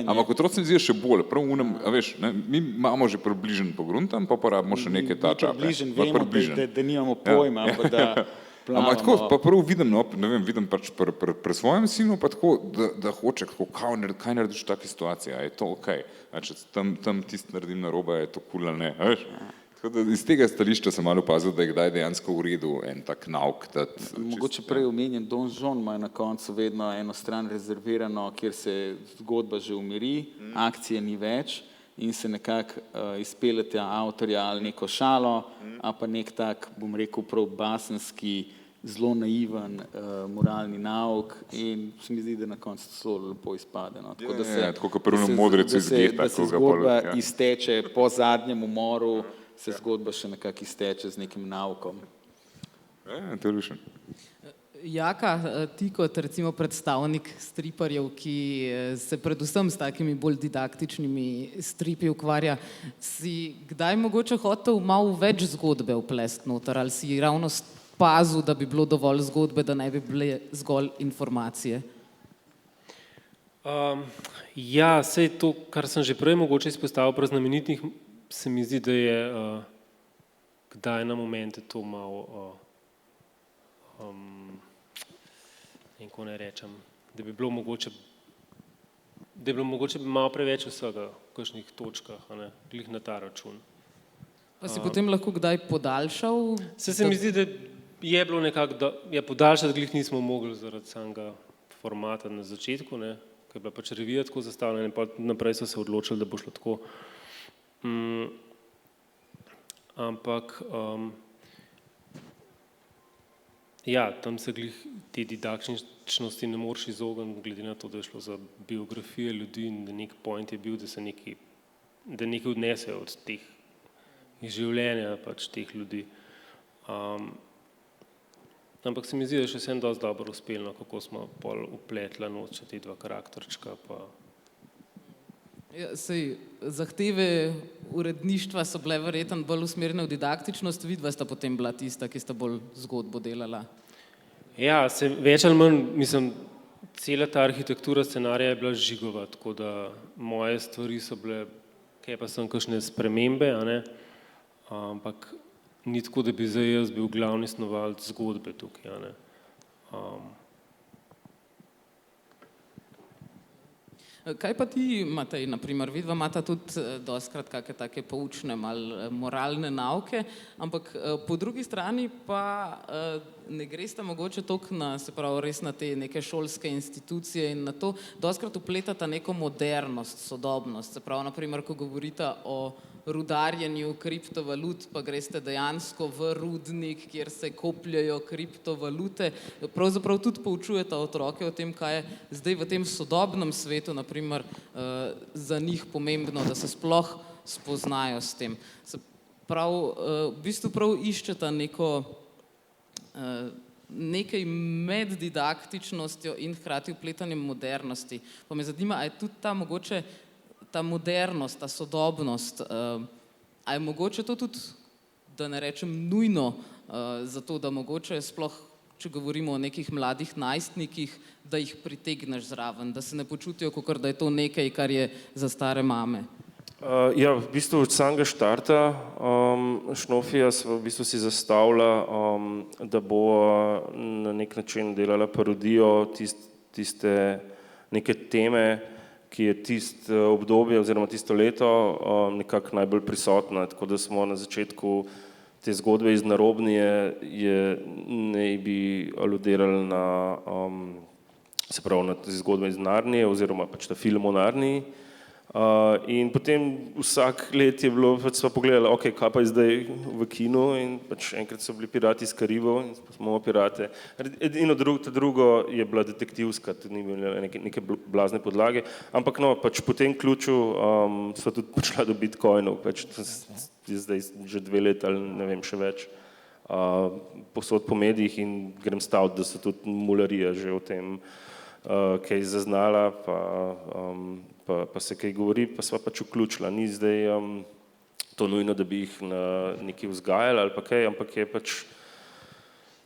ampak otroci mi zdi še bolj, prav unem, a veš, ne, mi imamo že približen pogruntan, pa rabimo še neke ta čape. Približen, vemo, da nimamo pojma, ampak da Ampak tako, pa prvo vidim, no, ne vem, vidim pač pri svojem sinu, pa tako, da hoče, tako, kaj narediš v taki situaciji, a je to okej, a če tam tisto naredim narobe, je to kul ali ne, a veš? Tako da iz tega stališča sem malo opazil, da je kdaj dejansko v redu en tak nauk. Mogoče prej omenjen Don Žon ima na koncu vedno eno stran rezervirano, kjer se zgodba že umiri, akcije ni več in se nekako izpeljete avtorja ali neko šalo, ali pa nek tak, bom rekel, prav basenski, zelo naiven moralni nauk in se mi zdi, da na koncu zelo lepo izpade. No. Tako da se, tako kot pri onem modrecu iz Geta. Da se zgodba izteče po zadnjem umoru, se zgodba še nekako izteče z nekim naukom. To je lušen. Jaka, ti kot recimo predstavnik striparjev, ki se predvsem s takimi bolj didaktičnimi stripi ukvarja, si kdaj mogoče hotel malo več zgodbe vplesti noter ali si ravno pazil, da bi bilo dovolj zgodbe, da ne bi bile zgolj informacije? Ja, sej to, kar sem že prej mogoče izpostavil pri znamenitih, se mi zdi, da je kdaj na momente to malo in ko ne rečem, da bi bilo mogoče malo preveč vsega v kakšnih točkah, glih na ta račun. Pa si potem lahko kdaj podaljšal? Se mi zdi, da je bilo nekako, da je podaljšati glih nismo mogli zaradi samega formata na začetku, ne, ko je bila pač revija tako zastavljena in pa naprej so se odločili, da bo šlo tako. Ampak ja, tam se glih te didaktičnosti ne moreš izogniti, glede na to, da je šlo za biografije ljudi in da nek point je bil, da nekaj odnesejo od teh življenja pač teh ljudi. Ampak se mi zdi, da je še vsem dosti dobro uspelo, kako smo pol upletla noč te dva karakterčka. Ja, sej, zahteve uredništva so bile verjetno bolj usmerjene v didaktičnost, vidva sta potem bila tista, ki sta bolj zgodbo delala. Ja, več ali manj, mislim, cela ta arhitektura scenarija je bila žigova, tako da moje stvari so bile, kaj pa sem kakšne spremembe, ampak ni tako, da bi zdaj jaz bil glavni snovalec zgodbe tukaj. Kaj pa ti, Matej, naprimer, vidva imata tudi dostikrat kakšne take poučne, malo moralne nauke, ampak po drugi strani pa ne gresta mogoče toliko na, se pravi, res na te neke šolske institucije in na to, dostikrat vpletata neko modernost, sodobnost, se pravi, naprimer, ko govorita o rudarjenju kriptovalut, pa greste dejansko v rudnik, kjer se kopljajo kriptovalute, pravzaprav tudi poučujeta otroke o tem, kaj je zdaj v tem sodobnem svetu, naprimer, za njih pomembno, da se sploh spoznajo s tem. Se pravi, v bistvu prav iščeta nekaj med didaktičnostjo in hkrati vpletanjem modernosti. Pa me zanima, a je tudi ta mogoče ta modernost, ta sodobnost, a je mogoče to tudi, da ne rečem nujno, zato da mogoče sploh, če govorimo o nekih mladih najstnikih, da jih pritegneš zraven, da se ne počutijo, kakor da je to nekaj, kar je za stare mame? Ja, v bistvu od samega štarta Šnofija v bistvu si zastavlja, da bo na nek način delala parodijo tiste neke teme, ki je tisto obdobje oziroma tisto leto nekako najbolj prisotna, tako da smo na začetku te zgodbe iz Narobnije naj bi aludirali na, se pravi, na te zgodbe iz Narnije oziroma pač ta film o Narniji. In potem vsak let je bilo, pač smo pogledali, ok, kaj pa je zdaj v kinu in pač enkrat so bili Pirati iz Karibov in smo pirate. Edino drugo je bila detektivska, tudi ni bila neke blazne podlage, ampak no, pač po tem ključu sva tudi počela do bitcoinov, pač je zdaj že 2 leta ali ne vem še več posod po medijih in grem staviti, da so tudi mularija že o tem kaj zaznala, pa se kaj govori, pa sva pač vključila. Ni zdaj to nujno, da bi jih nekaj vzgajali ali pa kaj, ampak je pač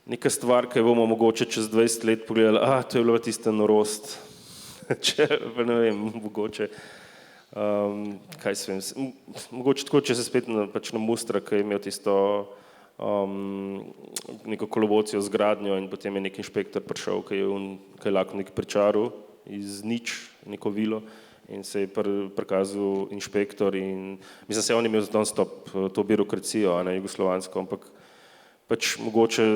neka stvar, ki bomo mogoče čez 20 let pogledali, to je bila tista norost, če pa ne vem, mogoče, kaj se vem, mogoče tako, če se spet pač na Mustra, ki je imel tisto neko kolobocijo z gradnjo in potem je nek inšpektor prišel, ki je lakovnik pričaril iz nič, neko vilo in se je prikazal inšpektor in mislim, se je on imel non-stop to birokracijo, a ne jugoslovansko, ampak pač mogoče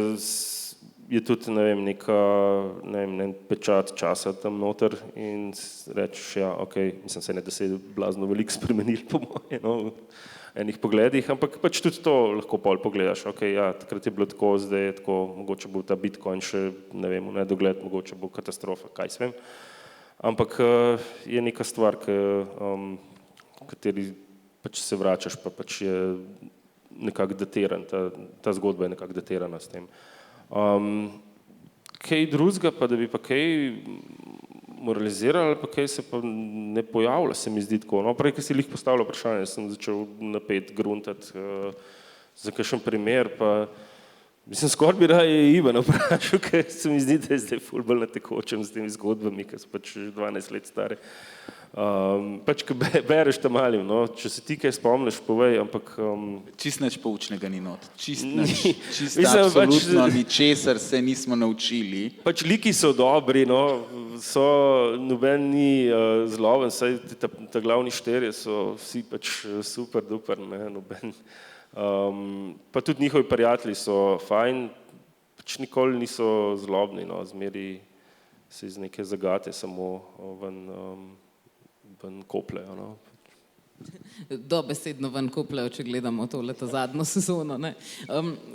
je tudi, ne vem, nek pečat časa tam noter in rečeš, ja, ok, mislim se ne, da se je blazno veliko spremenil po moje, no, enih pogledih, ampak pač tudi to lahko pol pogledaš, ok, ja, takrat je bilo tako, zdaj je tako, mogoče bo ta Bitcoin še, ne vem, v nedogled, mogoče bo katastrofa, kaj svem. Ampak je neka stvar, kateri pač se vračaš, pa pač je nekako datiran, ta zgodba je nekako datirana s tem. Kaj drugega pa, da bi pa kaj moralizirali, pa kaj se pa ne pojavlja, se mi zdi tako. No, prej, ko si lih postavljal vprašanje, sem začel napet gruntati za kakšen primer, pa mislim, skoraj bi raje Ivan vprašal, ker se mi zdi, da je zdaj ful bolj na tekočem s temi zgodbami, ki so pač 12 let stare. Pač, ko bereš tam malim, no, če se ti kaj spomniš, povej, ampak... Čist nič poučnega ni not. Čist absolutno ničesar se nismo naučili. Pač liki so dobri, no, so, noben ni zloven, saj ta glavni štirje so vsi pač super duper, ne, noben... pa tudi njihovi prijatelji so fajn, pač nikoli niso zlobni, no, zmeri se iz neke zagate samo ven kopljejo, no. Dobesedno ven kopljejo, če gledamo to zadnjo sezono, ne.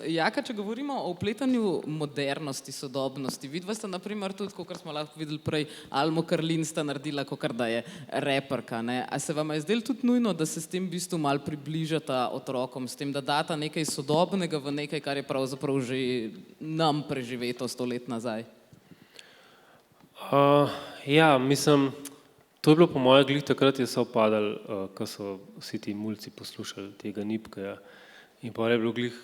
Jaka, če govorimo o vpletanju modernosti, sodobnosti, vidva sta na primer tudi, kakor smo lahko videli prej, Almo Karlin sta naredila, kakor da je reperka, ne. A se vam je zdelo tudi nujno, da se s tem v bistvu malo približata otrokom, s tem, da data nekaj sodobnega v nekaj, kar je pravzaprav že nam preživeto 100 let nazaj? Ja, mislim, to je bilo po moje glih takrat je sovpadalo, ko so vsi ti mulci poslušali tega Nipkeja in pa je bilo glih,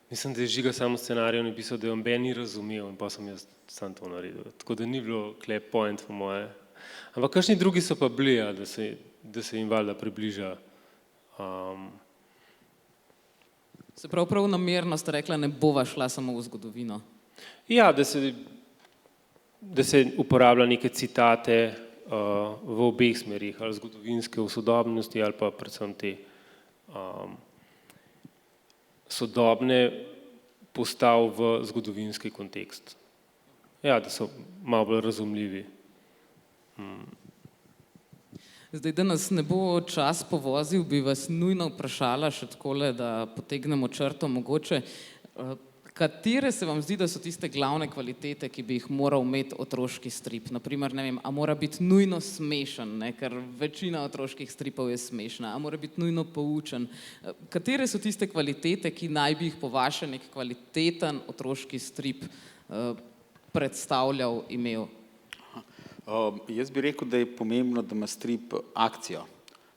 mislim, da je Žiga samo scenarij napisal, da je on ni razumel in pa sem jaz sam to naredil, tako da ni bilo tle point po moje. Ampak kakšni drugi so pa bili, ja, da se jim valjda približa. Se prav namerno ste rekla, ne bova šla samo v zgodovino. Ja, da se uporablja neke citate v obeh smerih, ali zgodovinske v sodobnosti, ali pa predvsem te sodobne postav v zgodovinski kontekst. Ja, da so malo bolj razumljivi. Zdaj, da nas ne bo čas povozil, bi vas nujno vprašala še takole, da potegnemo črto mogoče. Katere se vam zdi, da so tiste glavne kvalitete, ki bi jih moral imeti otroški strip? Naprimer, ne vem, a mora biti nujno smešen, ne? Ker večina otroških stripov je smešna, a mora biti nujno poučen. Katere so tiste kvalitete, ki naj bi jih po vaše nek kvaliteten otroški strip predstavljal, imel? Jaz bi rekel, da je pomembno, da ima strip akcijo.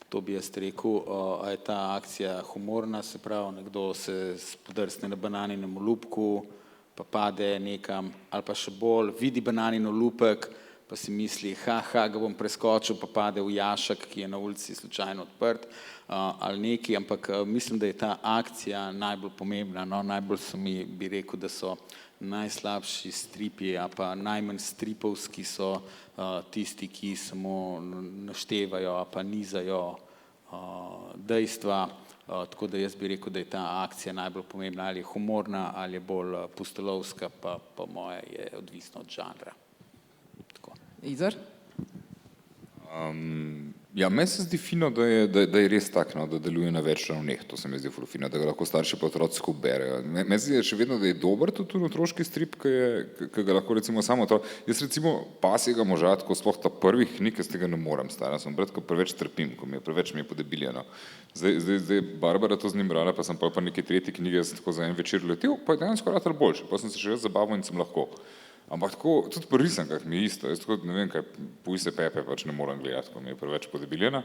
To bi jaz rekel, a je ta akcija humorna, se pravi, nekdo se spodrsne na bananinem olupku, pa pade nekam, ali pa še bolj, vidi bananin olupek, pa si misli, ga bom preskočil, pa pade v jašek, ki je na ulici slučajno odprt, ali neki, ampak mislim, da je ta akcija najbolj pomembna, no, najbolj bi rekel, da so najslabši stripi, a pa najmanj stripovski so tisti, ki samo naštevajo, a pa nizajo dejstva, tako da jaz bi rekel, da je ta akcija najbolj pomembna, ali je humorna, ali je bolj pustolovska, pa po moje je odvisno od žanra. Izar? Ja, meni se zdi fino, da je res tak, no, da deluje na več ravneh, to se mi zdi fino, da ga lahko starši pa otroci skupaj berejo. Meni se zdi še vedno, da je dober tudi otroški strip, ki ga lahko recimo samo otrok. Jaz recimo Pasjega moža, ko sploh ta prvih knjig, jaz tega ne morem stara, sem brat, ko preveč trpim, ko preveč mi je podebiljeno. Zdaj Barbara to z njim brala, pa sem pa neki tretji knjigi, jaz sem tako za en večer letel, pa je dejansko ratal boljše, pa sem se še jaz zabaval in sem lahko. Ampak tako, tudi pri risankah mi je isto, jaz tako ne vem, kaj Pujse Pepe pač ne morem gledati, ko mi je preveč podebiljena.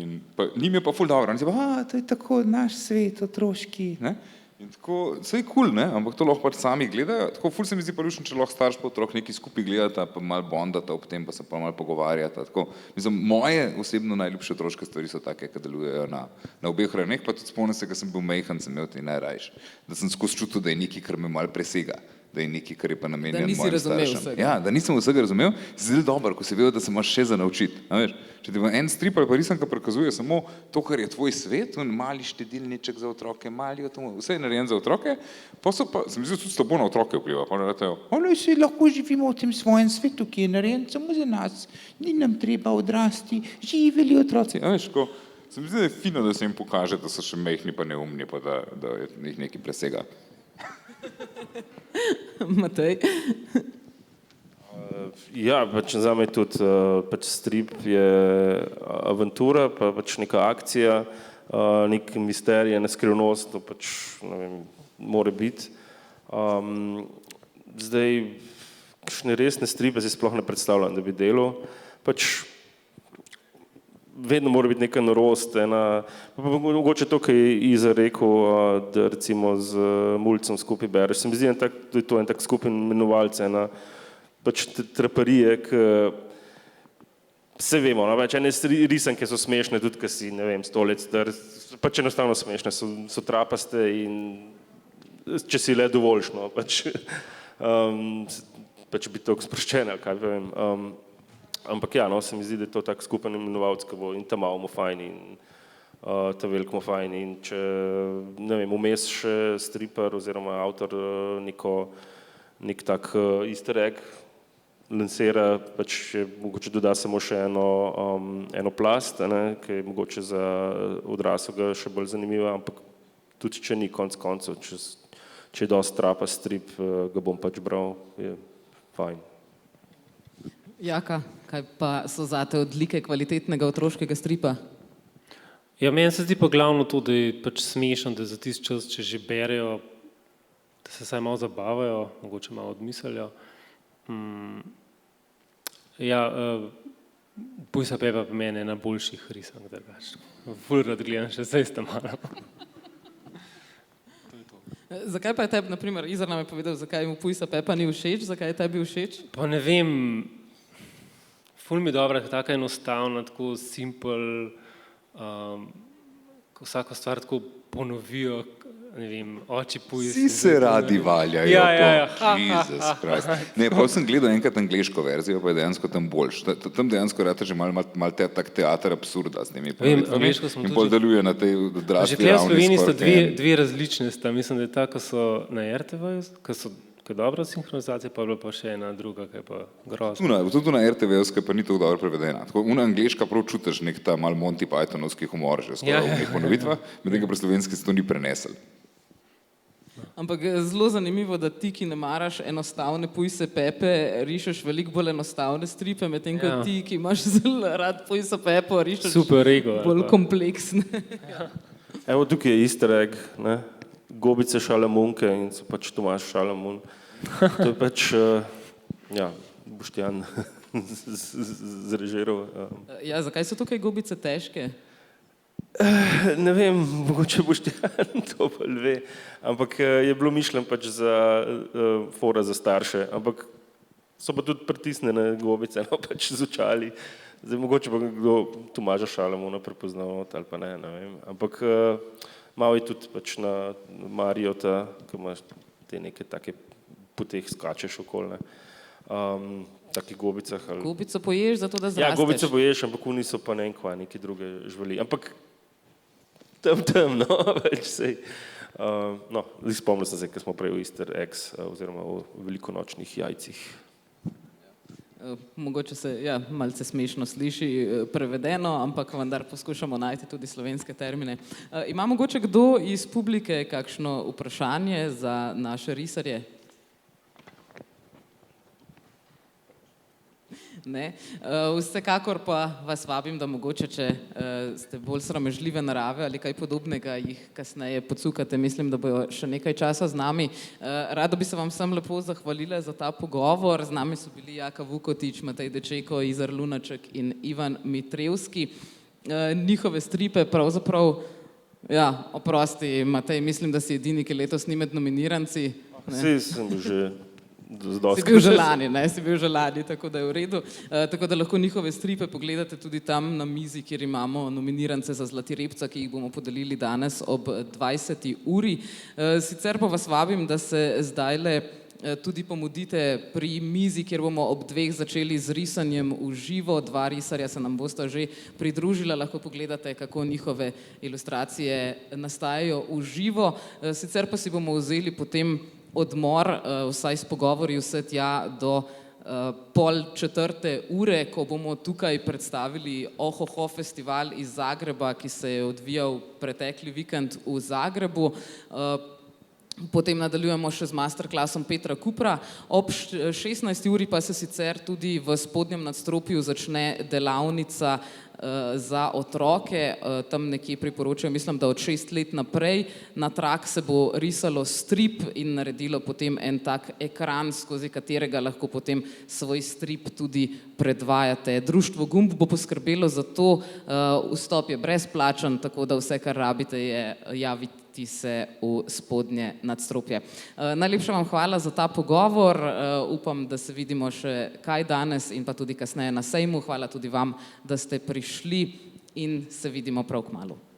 In njim je pa ful dobro, oni se pa, to je tako naš svet, otroški, ne? In tako, vse je kul, ne, ampak to lahko pač sami gledajo, tako ful se mi zdi pa lušno, če lahko starš pa otrok nekaj skupaj gledata, pa malo bondata ob tem, pa se pa malo pogovarjata, tako. Mislim, moje osebno najljubše otroške stvari so take, ki delujejo na obeh ravneh, pa tudi spomnim se, ko sem bil majhen, sem imel te najrajši, da sem skozi čutil, da je nekaj, kar me malo presega, da je nekaj, kar je pa namenjeno mojim staršem. Ja, da nisem vsega razumel, zelo dobro, ko si vedel, da se imaš še za naučiti. Če ti en strip ali pa risanka prikazuje samo to, kar je tvoj svet, mali štedilniček za otroke, mali avtomobil, vse je narejen za otroke, pa so pa, se mi zdi, tudi slabo na otroke vpliva, pa naretajo, Si lahko živimo v tem svojem svetu, ki je narejen samo za nas, ni nam treba odrasti, živeli otroci. ja, veš, ko, se mi zdi, da je fino, da se jim pokaže, da so še mehni pa neumni, pa da jih nekaj presega. Matej? Ja, pač zame tudi pač strip je avantura, pa pač neka akcija, nek misterij, ena skrivnost, to pač, ne vem, mora biti. Zdaj, kakšne resne stripe si sploh ne predstavljam, da bi delal, pač vedno mora biti neka norost, mogoče to, kar je Iza rekel, da recimo z mulcem skupaj bereš, se mi zdi, da je to en tak skupin imenovalce, ena pač traparije, ki vse vemo, no, pač ene risanke so smešne, tudi ko si, ne vem, 100 let star, pač enostavno smešne, so trapaste in če si le dovoljš, no, pač biti toliko sproščen, ali kaj vem. Ampak ja, no, se mi zdi, da je to tak skupen imenovalc, ki bo in ta malo mu fajn in ta velik mu fajn in če, ne vem, vmes še striper oziroma avtor nek tak easter egg lansira, pač mogoče doda samo še eno plast, ki je mogoče za odraslega še bolj zanimiva, ampak tudi če ni konc koncev, če je dosti trapa strip, ga bom pač bral, je fajn. Jaka, kaj pa so zate odlike kvalitetnega otroškega stripa? Ja, meni se zdi pa glavno to, da je pač smešen, da za tisti čas, če že berejo, da se saj malo zabavajo, mogoče malo odmislijo. Ja, Pujsa Pepa pa meni je ena boljših risank, drugače. Ful rad gledam, še zdaj sta malo. Zakaj pa je tebi, na primer, Izar nam je povedal, zakaj mu Pujsa Pepa ni všeč, zakaj je tebi všeč? Pa ne vem, ful mi dobra, tako enostavna, tako simpel, ko vsako stvar tako ponovijo, ne vem, oči Pujs. Vsi se radi valjajo, Jesus Christ. Ne, pa sem gledal enkrat angleško verzijo, pa je dejansko tam boljš. Tam dejansko rata že malo tak teater absurda s temi pravitvami in pol deluje na tej odrasli ravni. Že tukaj v Sloveniji sta dve različne sta, mislim, da je ta, ko so na RTV-ju, ko je dobra sinhronizacija, pa je bila pa še ena druga, ki je pa grozna. Tudi na RTV-jevska pa ni tako dobro prevedena. Tako, angleška prav čutiš nek ta mal Monty Pythonovski humor že skoraj v nekih ponovitvah, medtem ko pri slovenski se to ni prenesel. Ampak zelo zanimivo, da ti, ki ne maraš enostavne Pujse Pepe, rišeš veliko bolj enostavne stripe, medtem ko ti, ki imaš zelo rad Pujsa Pepo, rišeš bolj kompleksne. Evo tukaj je easter egg, ne? Gobice Šalamunke in so pač Tomaž Šalamun. To je pač, ja, Boštjan zrežiral. Ja, zakaj so tukaj gobice težke? Ne vem, mogoče Boštjan to bolj ve, ampak je bilo mišljen pač za fora za starše, ampak so pa tudi pritisnjene gobice, no, pač z očali. Zdaj mogoče pa kdo Tomaža Šalamuna prepoznal ali pa ne vem, ampak malo je tudi pač na Mariota, ki imaš te neke take poteh skačeš okoli, takih gobicah. Gobico poješ zato, da zrasteš? Ja, gobico poješ, ampak oni so pa ne vem kva, neki druge živali. Ampak no, več sej. No, spomnil sem se, ko smo prej v Easter eggs oziroma o velikonočnih jajcih. Mogoče se, ja, malce smešno sliši prevedeno, ampak vendar poskušamo najti tudi slovenske termine. Ima mogoče kdo iz publike kakšno vprašanje za naše risarje? Ne. Vsekakor pa vas vabim, da mogoče, če ste bolj sramežljive narave ali kaj podobnega, jih kasneje pocukate. Mislim, da bojo še nekaj časa z nami. Rada bi se vam vsem lepo zahvalila za ta pogovor. Z nami so bili Jaka Vukotić, Matej Dečeko, Izar Lunaček in Ivan Mitrevski. Njihove stripe pravzaprav Ja, oprosti, Matej, mislim, da si edini, ki letos ni med nominiranci. Saj sem bil že Si bil že lani, ne? Si bil že lani, tako da je v redu. Tako da lahko njihove stripe pogledate tudi tam na mizi, kjer imamo nominirance za Zlati repca, ki jih bomo podelili danes ob 20. uri. Sicer pa vas vabim, da se zdajle tudi pomudite pri mizi, kjer bomo ob 2 začeli z risanjem v živo. 2 risarja se nam bosta že pridružila, lahko pogledate, kako njihove ilustracije nastajajo v živo. Sicer pa si bomo vzeli potem odmor, vsaj s pogovori vse tja do 3:30, ko bomo tukaj predstavili Ohoho festival iz Zagreba, ki se je odvijal pretekli vikend v Zagrebu. Potem nadaljujemo še z masterclassom Petra Kupra. Ob 16. uri pa se sicer tudi v spodnjem nadstropju začne delavnica za otroke, tam nekje priporočajo, mislim, da od 6 let naprej. Na trak se bo risalo strip in naredilo potem en tak ekran, skozi katerega lahko potem svoj strip tudi predvajate. Društvo Gumb bo poskrbelo za to, vstop je brezplačen, tako da vse, kar rabite, je javiti se v spodnje nadstropje. Najlepša vam hvala za ta pogovor, upam, da se vidimo še kaj danes in pa tudi kasneje na sejmu. Hvala tudi vam, da ste prišli in se vidimo prav kmalu.